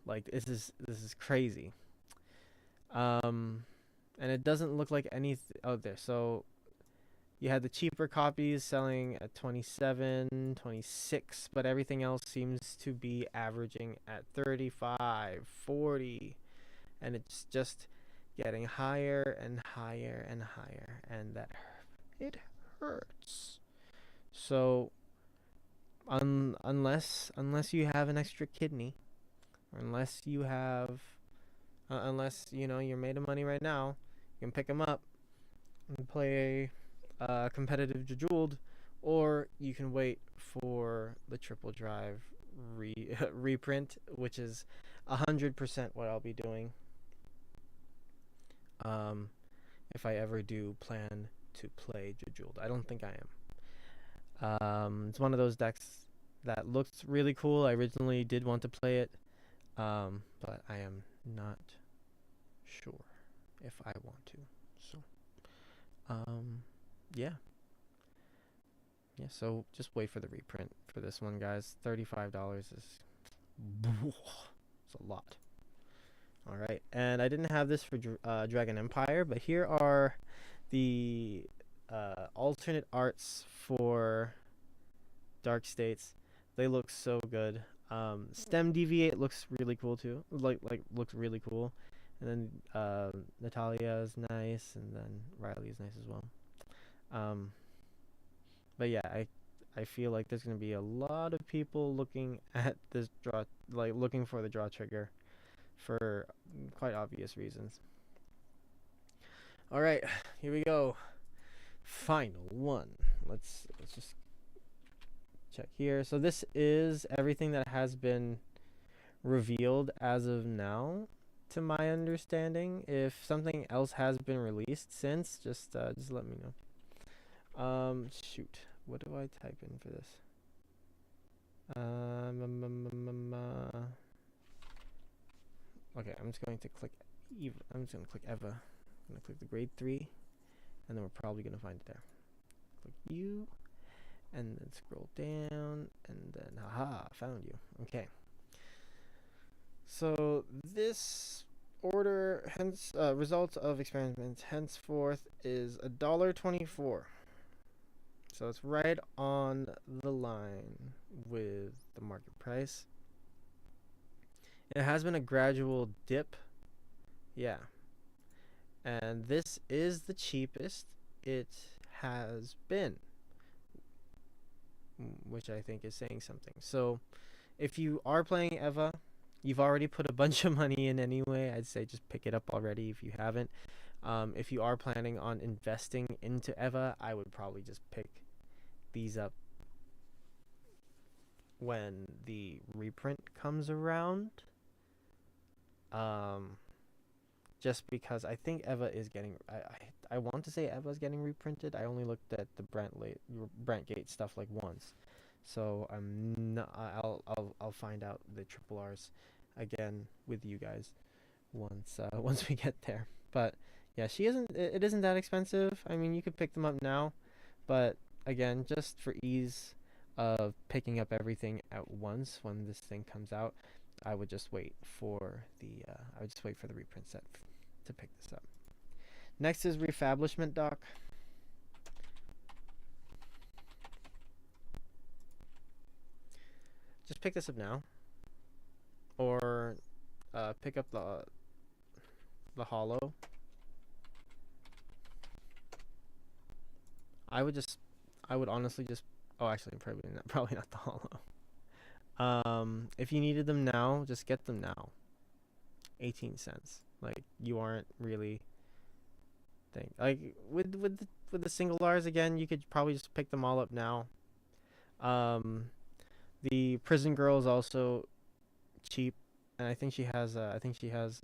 Like, this is crazy. And it doesn't look like anything out there. So you had the cheaper copies selling at 27, 26, but everything else seems to be averaging at 35, 40, and it's just getting higher and higher and higher, and it hurts. So unless you have an extra kidney, or unless you have unless you're made of money right now, you can pick them up and play competitive Jejuled, or you can wait for the triple drive reprint, which is 100% what I'll be doing. If I ever do plan to play Jejuled, I don't think I am. It's one of those decks that looks really cool. I originally did want to play it, but I am not sure if I want to. So, yeah. So just wait for the reprint for this one, guys. $35 is it's a lot. All right, and I didn't have this for Dragon Empire, but here are the alternate arts for Dark States. They look so good. Stem Deviate looks really cool too. Like looks really cool. And then Natalia is nice, and then Riley is nice as well. But yeah, I feel like there's gonna be a lot of people looking at this draw, like looking for the draw trigger, for quite obvious reasons. All right, here we go. Final one. Let's just check here. So this is everything that has been revealed as of now, to my understanding. If something else has been released since, just let me know. Shoot, what do I type in for this? Okay, I'm just going to click Eva. I'm just gonna click Eva. I'm gonna click the grade 3, and then we're probably gonna find it there. Click you, and then scroll down, and then haha, found you. Okay. So this order, hence results of experiments henceforth, is $1.24. So it's right on the line with the market price. It has been a gradual dip. Yeah. And this is the cheapest it has been, which I think is saying something. So if you are playing Eva, you've already put a bunch of money in anyway. I'd say just pick it up already if you haven't. If you are planning on investing into Eva, I would probably just pick these up when the reprint comes around. Just because I think Eva is getting, I want to say Eva is getting reprinted. I only looked at the Brentgate stuff like once, so I'm not. I'll find out the triple R's again with you guys once we get there. But yeah, it isn't that expensive. I mean, you could pick them up now, but again, just for ease of picking up everything at once when this thing comes out, I would just wait for the reprint set to pick this up. Next is refablishment dock. Just pick this up now, or pick up the hollow. I would honestly just. Oh, actually, probably not the hollow. If you needed them now, just get them now. 18 cents. Like, you aren't really like with the single R's again, you could probably just pick them all up now. The prison girl is also cheap, and I think she has a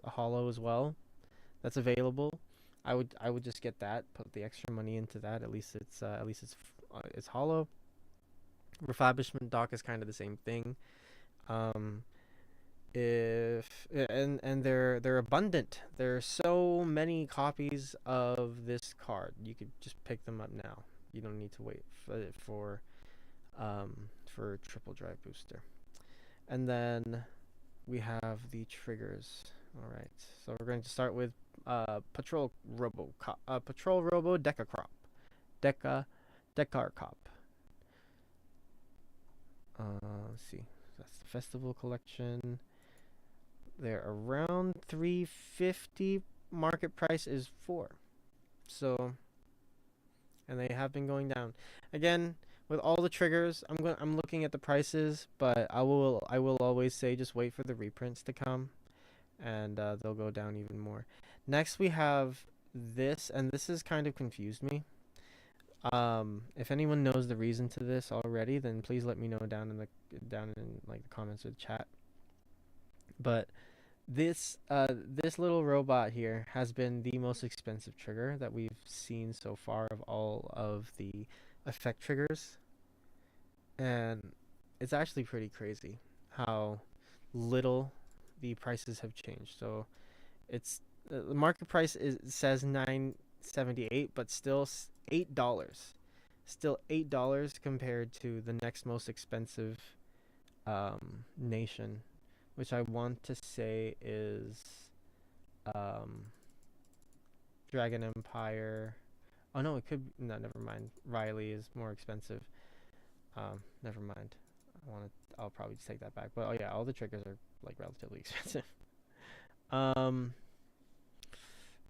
hollow as well that's available. I would just get that, put the extra money into that. It's hollow. Refurbishment dock is kind of the same thing. Um, if and they're abundant. There are so many copies of this card. You could just pick them up now. You don't need to wait for triple drive booster. And then we have the triggers. All right, so we're going to start with Patrol Robo Deca Crop. Decar Cop. Let's see. That's the festival collection. They're around 350. Market price is 4. So, and they have been going down. Again, with all the triggers, I'm looking at the prices, but I will always say just wait for the reprints to come, and they'll go down even more. Next we have this, and this has kind of confused me. If anyone knows the reason to this already, then please let me know down in like the comments or the chat. But this little robot here has been the most expensive trigger that we've seen so far of all of the effect triggers, and it's actually pretty crazy how little the prices have changed. So it's the market price says $9.78, but still $8. Still $8 compared to the next most expensive nation, which I want to say is Dragon Empire. Oh no, it could no. Never mind. Riley is more expensive. Never mind. I'll probably just take that back. But oh yeah, all the triggers are like relatively expensive.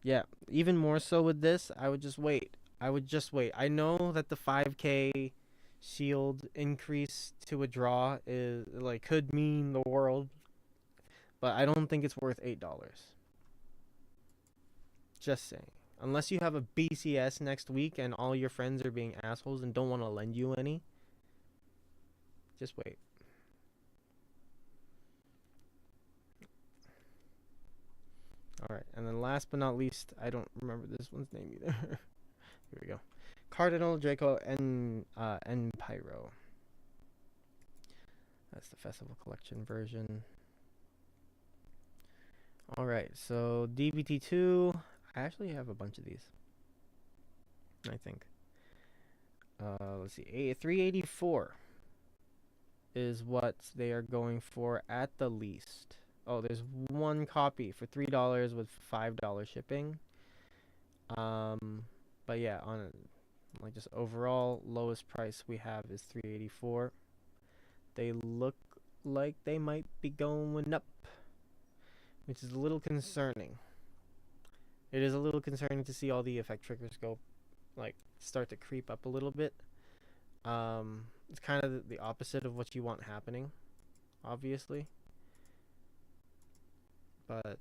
Yeah, even more so with this, I would just wait. I know that the 5K shield increase to a draw is like could mean the world, but I don't think it's worth $8. Just saying. Unless you have a BCS next week and all your friends are being assholes and don't want to lend you any, just wait. Alright, and then last but not least, I don't remember this one's name either. Here we go. Cardinal Draco and Pyro. That's the Festival Collection version. Alright, so DBT2. I actually have a bunch of these, I think. Let's see. 384 is what they are going for at the least. Oh, there's one copy for $3 with $5 shipping. But yeah, on like just overall lowest price we have is 384. They look like they might be going up, which is a little concerning. It is a little concerning to see all the effect triggers go, like, start to creep up a little bit. It's kind of the opposite of what you want happening, obviously. But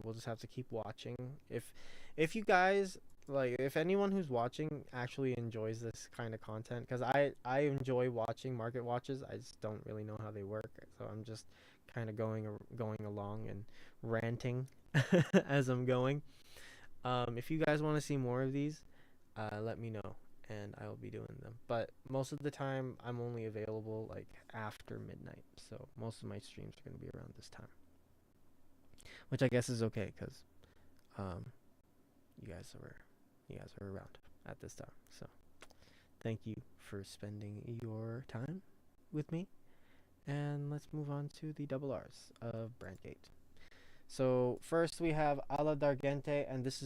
we'll just have to keep watching. If you guys like, if anyone who's watching actually enjoys this kind of content, because I enjoy watching market watches. I just don't really know how they work, so I'm just kind of going along and ranting as I'm going. If you guys want to see more of these, let me know and I will be doing them. But most of the time I'm only available like after midnight, so most of my streams are going to be around this time, which I guess is okay because you guys are around at this time. So thank you for spending your time with me, and let's move on to the double R's of Brandgate. So first we have Ala Dargente, and this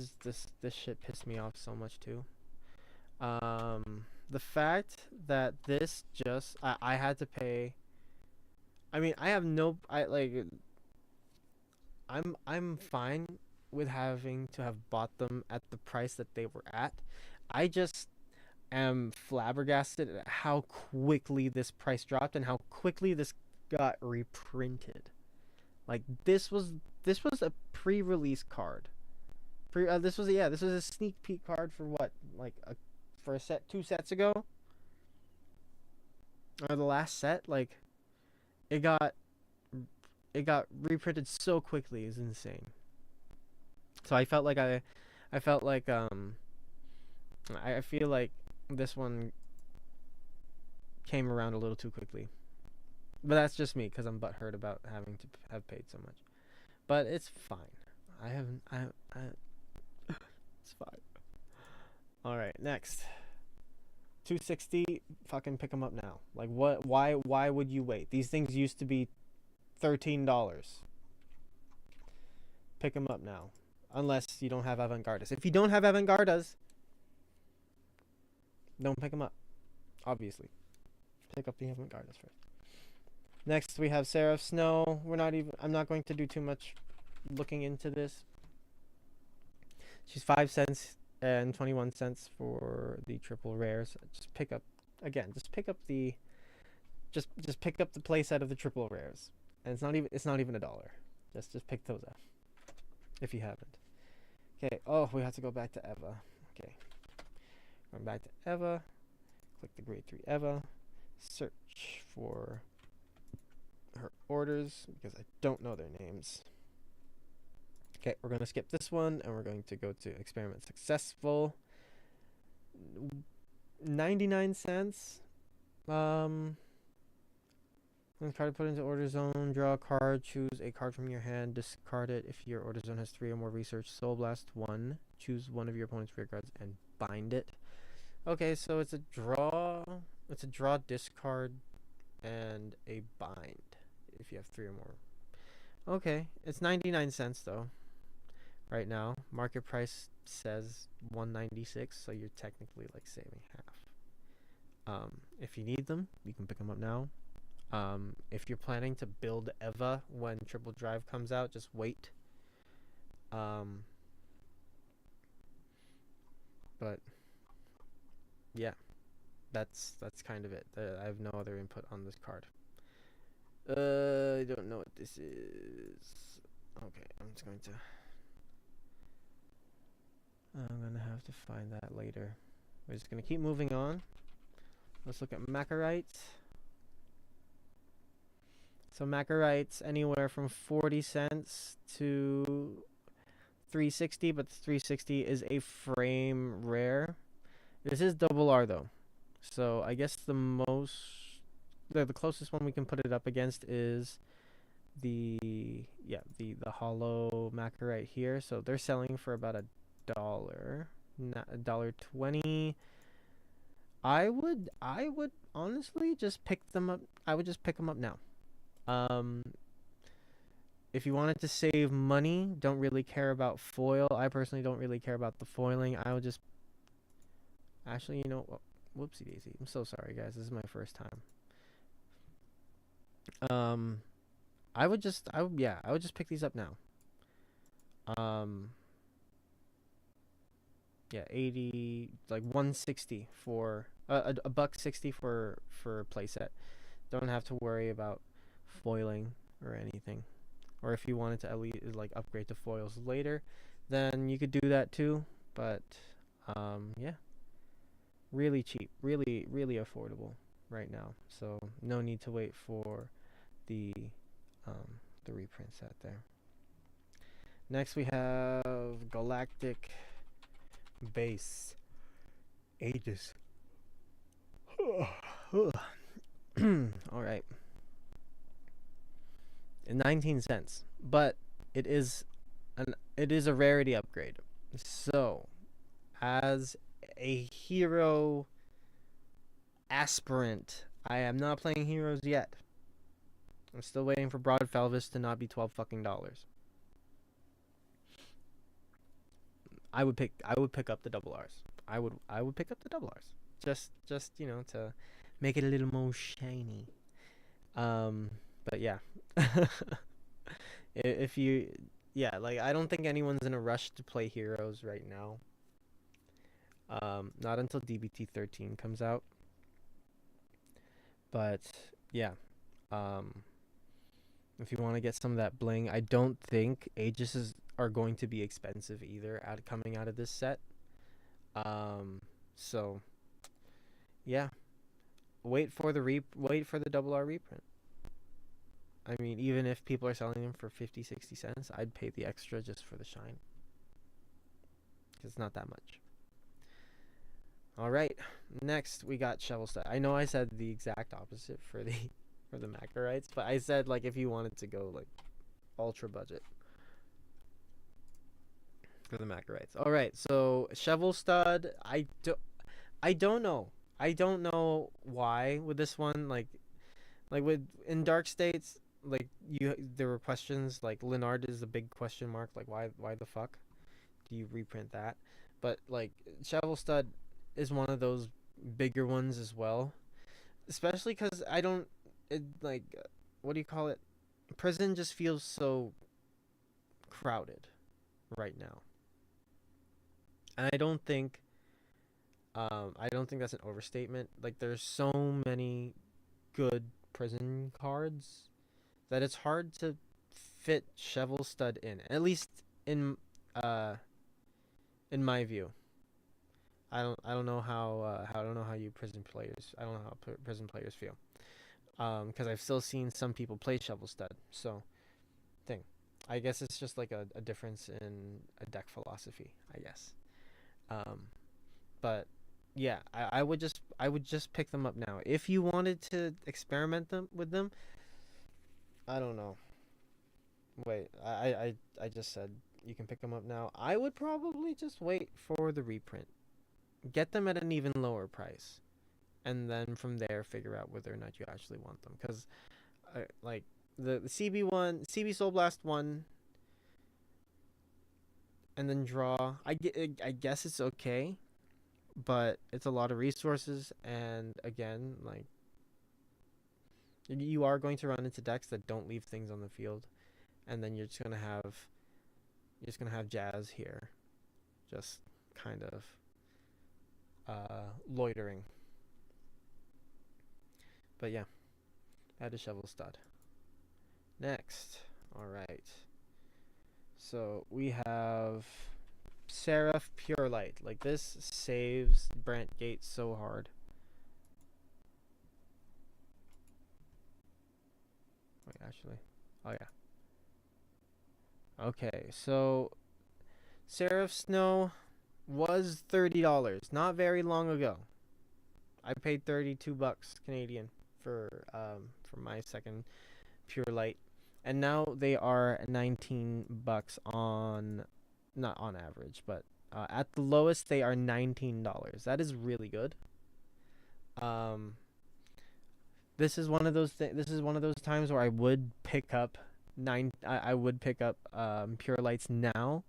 shit pissed me off so much too. The fact that this just I had to pay. I mean, I have no I like I'm fine with having to have bought them at the price that they were at. I just am flabbergasted at how quickly this price dropped and how quickly this got reprinted. Like this was a pre-release card. This was a sneak peek card for what, like for a set 2 sets ago, or the last set. Like it got it got reprinted so quickly is insane. So I felt like I feel like this one came around a little too quickly. But that's just me because I'm butthurt about having to have paid so much. But it's fine. I haven't. I it's fine. All right, next. 260. Fucking pick them up now. Like what? Why would you wait? These things used to be $13. Pick them up now, unless you don't have Avant-Gardas. If you don't have Avant-Gardas, don't pick them up. Obviously, pick up the Avant-Gardas first. Next, we have Seraph Snow. I'm not going to do too much looking into this. She's 5 cents and 21 cents for the triple rares. Just pick up the playset of the triple rares. And it's not even $1. Just pick those up if you haven't. Okay. Oh, we have to go back to Eva. Okay. Going back to Eva. Click the grade 3 Eva. Search for her orders because I don't know their names. Okay, we're going to skip this one and we're going to go to experiment successful. 99 cents. Card put into order zone, draw a card, choose a card from your hand, discard it if your order zone has 3 or more research. Soul Blast 1. Choose one of your opponent's rear cards and bind it. Okay, so it's a draw, discard, and a bind if you have 3 or more. Okay, it's 99 cents though. Right now, market price says 196, so you're technically like saving half. If you need them, you can pick them up now. If you're planning to build Eva when Triple Drive comes out, just wait. But yeah, that's kind of it. I have no other input on this card. I don't know what this is. Okay, I'm gonna have to find that later. We're just gonna keep moving on. Let's look at Macarites. So Macarites anywhere from 40 cents to 360, but the 360 is a frame rare. This is double R though. So I guess the closest one we can put it up against is the hollow Macarite here. So they're selling for about $1, $1.20. I would honestly just pick them up. I would just pick them up now. If you wanted to save money, don't really care about foil. I personally don't really care about the foiling. I would just actually, whoopsie daisy. I'm so sorry, guys. This is my first time. I would just pick these up now. 80, like 160 for a $1.60 for playset. Don't have to worry about foiling or anything. Or if you wanted to at least like upgrade to foils later, then you could do that too. But yeah, really cheap, really affordable right now. So no need to wait for the reprints out there. Next we have Galactic Base Aegis. All right. 19 cents, but it is a rarity upgrade. So, as a hero aspirant, I am not playing heroes yet. I'm still waiting for Broad Felvis to not be $12 fucking. I would pick up the double R's. I would pick up the double R's. Just you know, to make it a little more shiny. But yeah. If you, yeah, like I don't think anyone's in a rush to play Heroes right now. Not until DBT 13 comes out. But yeah, um, if you want to get some of that bling, I don't think Aegises are going to be expensive either coming out of this set. So yeah, wait for the double R reprint. I mean, even if people are selling them for 50, 60 cents, I'd pay the extra just for the shine. 'Cause it's not that much. All right, next we got Shovel Stud. I know I said the exact opposite for the for the Macarites, but I said like if you wanted to go like ultra budget for the Macarites. All right, so Shovel Stud, I don't know. I don't know why with this one, like with in Dark States, like there were questions like Leonard is a big question mark, like why the fuck do you reprint that? But like Shovel Stud is one of those bigger ones as well, especially because I don't like what do you call it? Prison just feels so crowded right now, and I don't think that's an overstatement. Like there's so many good prison cards that it's hard to fit Shovel Stud in. At least in uh in my view. I don't know how you prison players. I don't know how prison players feel. Because I've still seen some people play Shovel Stud. So, I guess it's just like a difference in a deck philosophy, I guess. But yeah, I would just pick them up now. If you wanted to experiment with them, I don't know. Wait, I just said you can pick them up now. I would probably just wait for the reprint. Get them at an even lower price, and then from there figure out whether or not you actually want them. Because, like the CB Soul Blast 1, and then draw. I guess it's okay, but it's a lot of resources, and again, like you are going to run into decks that don't leave things on the field, and then you're just gonna have Jazz here, just kind of loitering. But yeah, add a Shovel Stud. Next, all right. So we have Seraph Pure Light. Like this saves Brant Gate so hard. Wait, actually, oh yeah. Okay, so Seraph Snow was $30 not very long ago. I paid $32 Canadian for my second Pure Light, and now they are $19 on, not on average, but at the lowest they are $19. That is really good. This is one of those this is one of those times where I would pick up I would pick up Pure Lights now,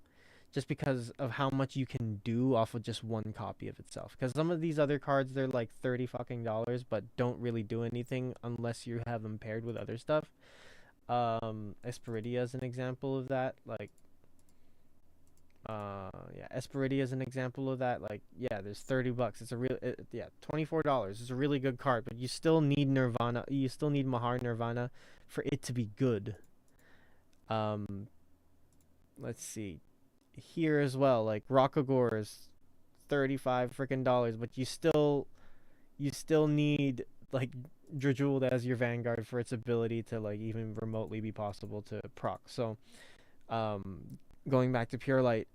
just because of how much you can do off of just one copy of itself. Because some of these other cards, they're like $30 but don't really do anything unless you have them paired with other stuff. Esperidia is an example of that. Like, yeah, Esperidia is an example of that. Like, yeah, there's $30. It's a real, yeah, $24. It's a really good card, but you still need Nirvana. You still need Mahar Nirvana for it to be good. Let's see. Here as well, like Rockagore is $35 freaking dollars, but you still need like Drajuled as your Vanguard for its ability to like even remotely be possible to proc. So going back to Pure Light,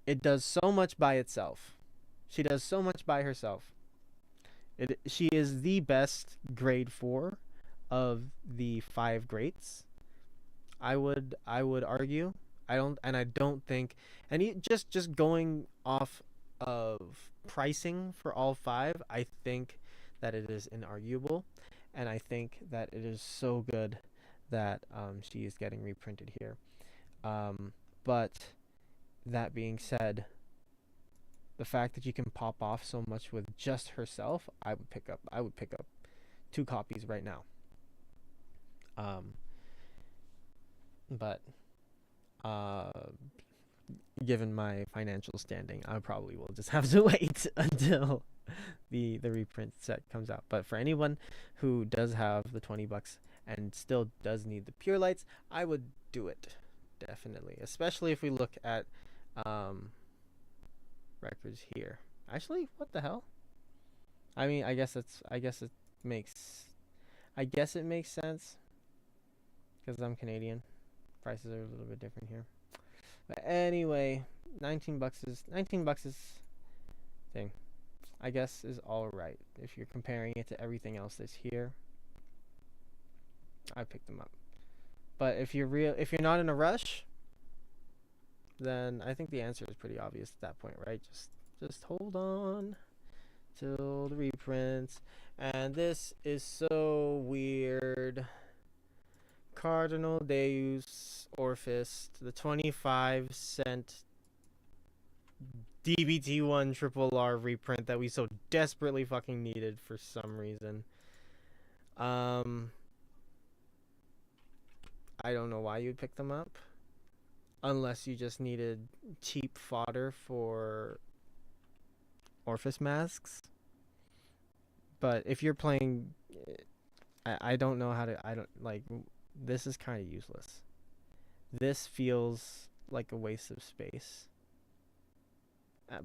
it does so much by itself. She does so much by herself. She is the best grade 4 of the 5 greats. I would argue. I don't think, and just going off of pricing for all 5, I think that it is inarguable, and I think that it is so good that she is getting reprinted here. But that being said, the fact that you can pop off so much with just herself, I would pick up 2 copies right now. But given my financial standing, I probably will just have to wait until the reprint set comes out. But for anyone who does have the $20 and still does need the pure lights, I would do it, definitely, especially if we look at records here. Actually, what the hell? I mean, I guess it makes sense because I'm Canadian. Prices are a little bit different here. But anyway, $19 is thing. I guess is all right if you're comparing it to everything else that's here. I picked them up. But if you're not in a rush, then I think the answer is pretty obvious at that point, right? Just hold on till the reprints. And this is so weird. Cardinal Deus Orphist, the 25-cent DBT1 Triple R reprint that we so desperately fucking needed for some reason. I don't know why you'd pick them up, unless you just needed cheap fodder for Orphis masks. But if you're playing, I don't know how to. I don't like. This is kind of useless. This feels like a waste of space.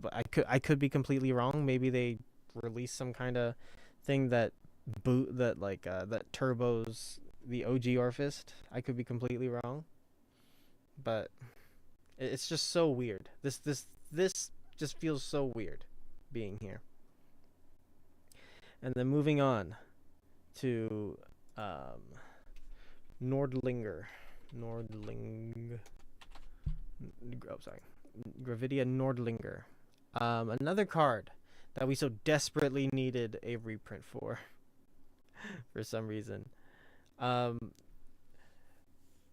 But I could be completely wrong. Maybe they released some kind of thing that turbos the OG Orphist. I could be completely wrong. But it's just so weird. This just feels so weird being here. And then moving on to Gravidia Nordlinger. Another card that we so desperately needed a reprint for some reason.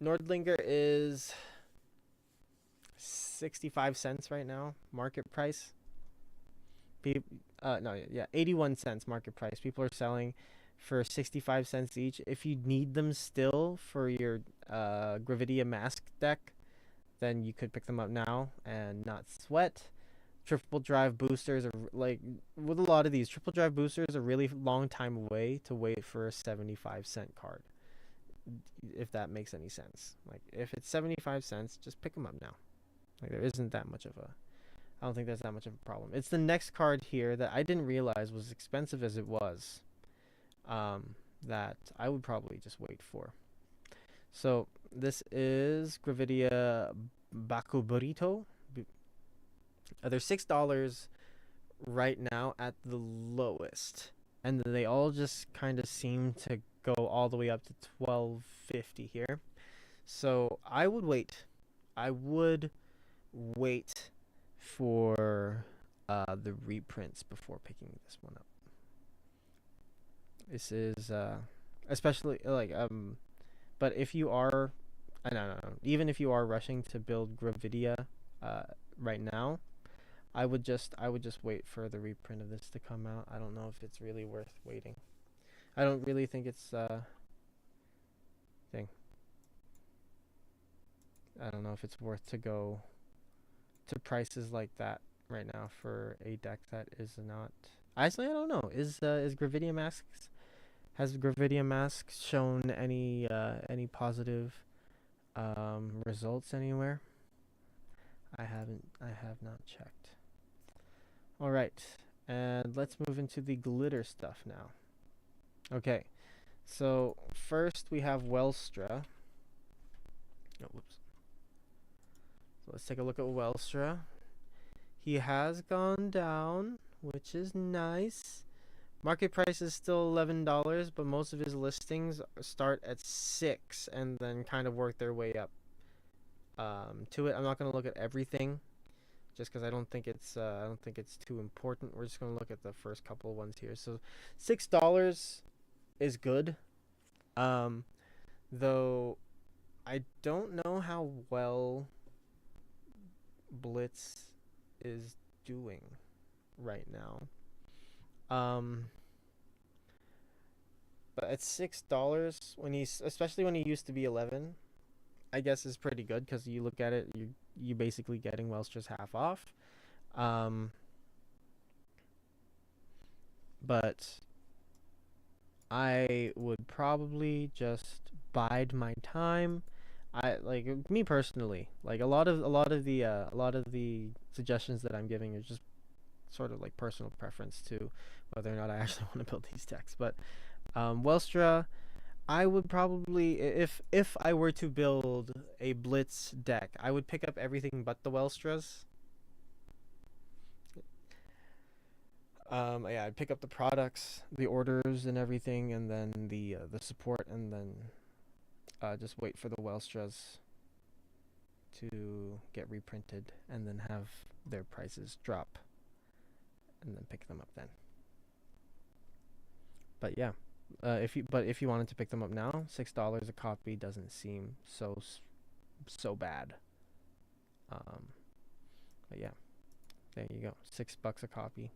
Nordlinger is 65 cents right now, market price. 81 cents market price. People are selling for 65 cents each. If you need them still for your Gravidia mask deck, then you could pick them up now and not sweat. Triple drive boosters are like, with a lot of these, triple drive boosters a really long time away to wait for a 75-cent card. If that makes any sense. Like, if it's 75 cents, just pick them up now. Like, there isn't that much of a, I don't think there's that much of a problem. It's the next card here that I didn't realize was expensive as it was, that I would probably just wait for. So this is Gravidia Bakuburito. They're $6 right now at the lowest, and they all just kind of seem to go all the way up to $12.50 here. So I would wait. I would wait for the reprints before picking this one up. This is especially like but if you are, I don't know, even if you are rushing to build Gravidia right now, I would just wait for the reprint of this to come out. I don't know if it's really worth waiting. I don't really think it's thing. I don't know if it's worth to go to prices like that right now for a deck that is not. Actually, I don't know. Is Gravidia Masks, has Gravidia Masks shown any positive results anywhere? I have not checked. All right, and let's move into the glitter stuff now. Okay, so first we have Welstra. Oh, whoops. So let's take a look at Welstra. He has gone down, which is nice. Market price is still $11, but most of his listings start at $6 and then kind of work their way up to it. I'm not going to look at everything, just because I don't think it's too important. We're just going to look at the first couple ones here. So $6 is good, though I don't know how well Blitz is doing. right now. But at $6 when he's especially when he used to be 11, I guess is pretty good because you look at it, you basically getting Welstra's half off. Um, but I would probably just bide my time. I like me personally, like a lot of the suggestions that I'm giving are just sort of like personal preference to whether or not I actually want to build these decks. But Welstra, I would probably if I were to build a Blitz deck, I would pick up everything but the Welstras. Yeah, I'd pick up the products, the orders, and everything, and then the support, and then just wait for the Welstras to get reprinted, and then have their prices drop, and then pick them up then. But yeah, if you wanted to pick them up now, $6 a copy doesn't seem so bad. But yeah, there you go, $6 a copy.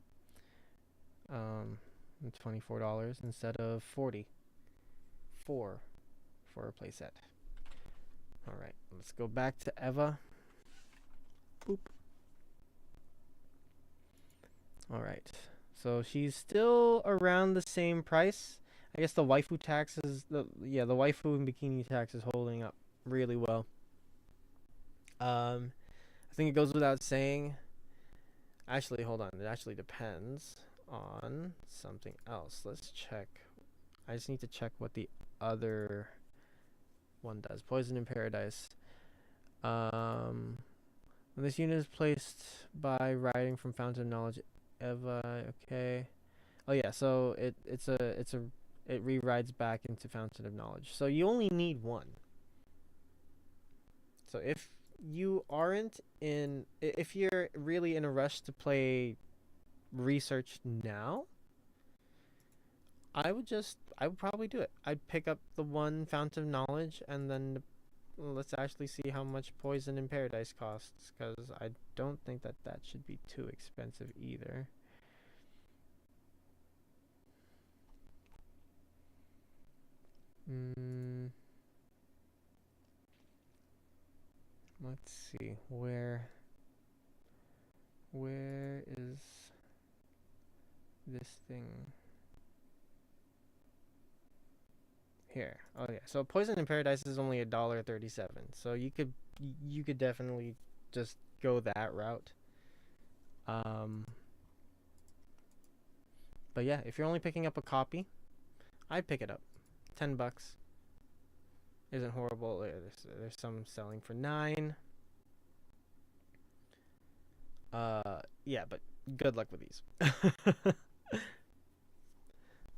$24 instead of 40 for a playset. All right, let's go back to Eva. Boop. All right, so she's still around the same price. I guess the waifu tax is the waifu and bikini tax is holding up really well. I think it goes without saying. Actually, hold on. It actually depends on something else. Let's check. I just need to check what the other one does. Poison in Paradise. When this unit is placed by riding from Fountain of Knowledge, Eva. Okay. Oh yeah. So it re-rides back into Fountain of Knowledge. So you only need one. So if you're really in a rush to play research now, I would probably do it. I'd pick up the one Fountain of Knowledge, and then let's actually see how much Poison in Paradise costs, because I don't think that should be too expensive either. Let's see, where is this thing? Here. Oh yeah. So Poison in Paradise is only $1.37. So you could definitely just go that route. But yeah, if you're only picking up a copy, I'd pick it up. $10 isn't horrible. There's some selling for $9. Yeah, but good luck with these.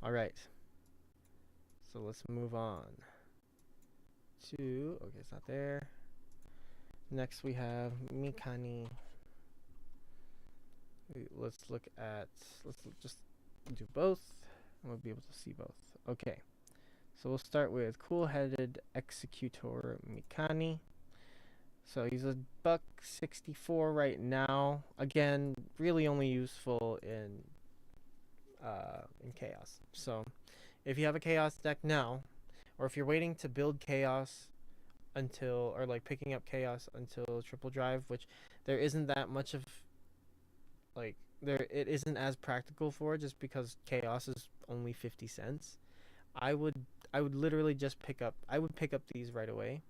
All right. So let's move on to, okay, it's not there. Next we have Mikani. Let's just do both, and we'll be able to see both. Okay. So we'll start with Cool-Headed Executor Mikani. So he's $1.64 right now. Again, really only useful in Chaos. So if you have a Chaos deck now, or if you're waiting to build Chaos until, or like picking up Chaos until Triple Drive, which there isn't that much of, like, it isn't as practical for, just because Chaos is only 50 cents. I would literally just pick up these right away,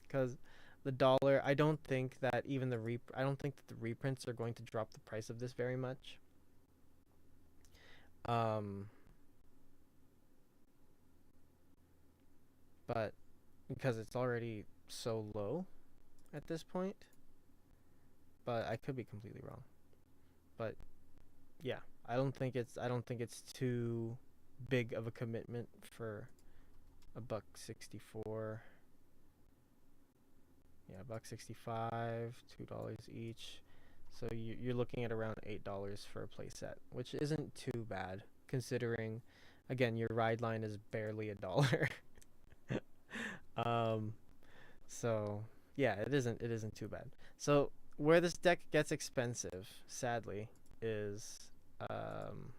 because the dollar, I don't think that the reprints are going to drop the price of this very much. But because it's already so low at this point, but I could be completely wrong. But yeah, I don't think it's too big of a commitment for $1.64. Yeah, $1.65, $2 each. So you're looking at around $8 for a playset, which isn't too bad considering, again, your ride line is barely $1. So yeah, it isn't too bad. So where this deck gets expensive, sadly, is um,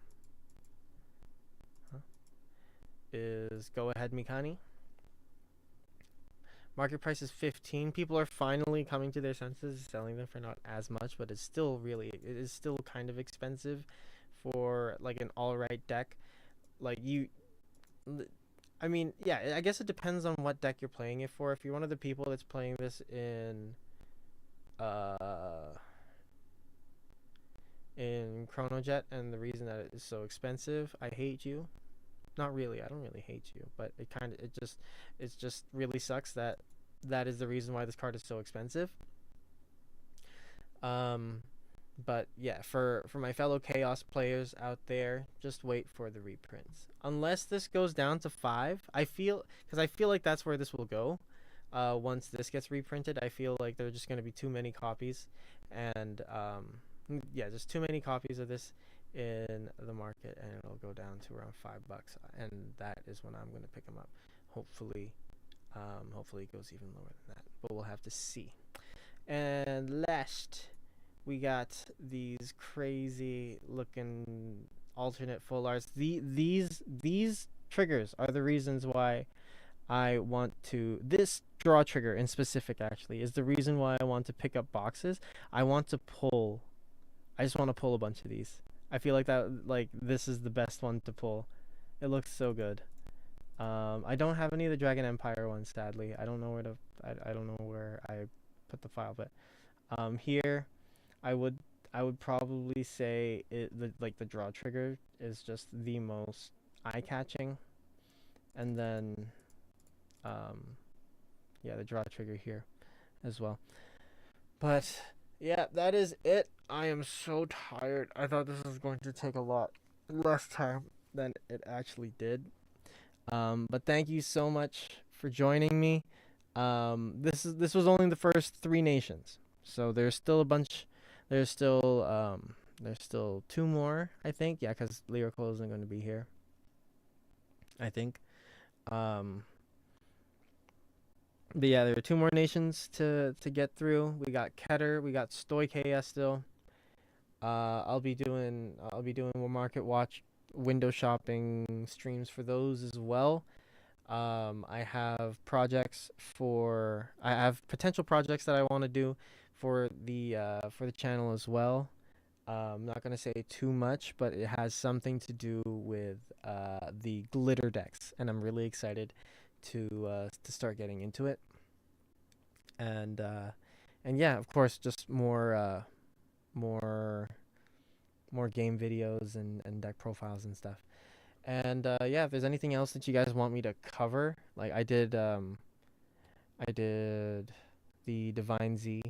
is Go Ahead Mikani. Market price is 15. People are finally coming to their senses, selling them for not as much, but it is still kind of expensive for like an all right deck. Like I mean, yeah, I guess it depends on what deck you're playing it for. If you're one of the people that's playing this uh in Chronojet, and the reason that it is so expensive, I hate you. Not really. I don't really hate you, but it just really sucks that that is the reason why this card is so expensive. Um, but yeah, for my fellow Chaos players out there, just wait for the reprints. Unless this goes down to 5, because I feel like that's where this will go. Once this gets reprinted, I feel like there are just going to be too many copies, and yeah, just too many copies of this in the market, and it'll go down to around $5, and that is when I'm going to pick them up. Hopefully, hopefully it goes even lower than that, but we'll have to see. And last, we got these crazy looking alternate full arts. These triggers are the reasons why I want to. This draw trigger in specific actually is the reason why I want to pick up boxes. I want to pull. I just want to pull a bunch of these. I feel like this is the best one to pull. It looks so good. I don't have any of the Dragon Empire ones, sadly. I don't know where to. I don't know where I put the file, but here, I would probably say the draw trigger is just the most eye catching, and then yeah, the draw trigger here as well. But yeah, that is it. I am so tired. I thought this was going to take a lot less time than it actually did. But thank you so much for joining me. This was only the first 3 nations, so there's still a bunch. There's still 2 more, I think. Yeah, because Lyrical isn't going to be here, I think. But yeah, there are 2 more nations to get through. We got Keter, we got Stoy KS still. I'll be doing market watch window shopping streams for those as well. I have potential projects that I want to do for the channel as well. I'm not gonna say too much, but it has something to do with the glitter decks, and I'm really excited to start getting into it. And yeah, of course, just more game videos and deck profiles and stuff. And yeah, if there's anything else that you guys want me to cover, like I did the Divine Z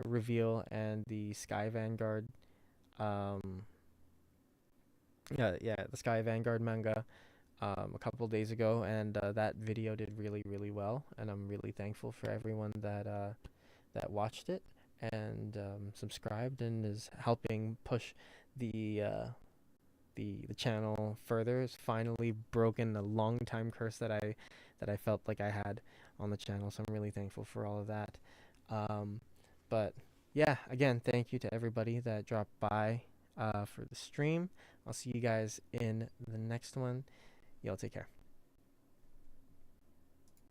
reveal and the Sky Vanguard the Sky Vanguard manga a couple days ago, and that video did really well, and I'm really thankful for everyone that watched it and subscribed and is helping push the channel further. It's finally broken a long time curse that I felt like I had on the channel, so I'm really thankful for all of that. But yeah, again, thank you to everybody that dropped by for the stream. I'll see you guys in the next one. Y'all take care.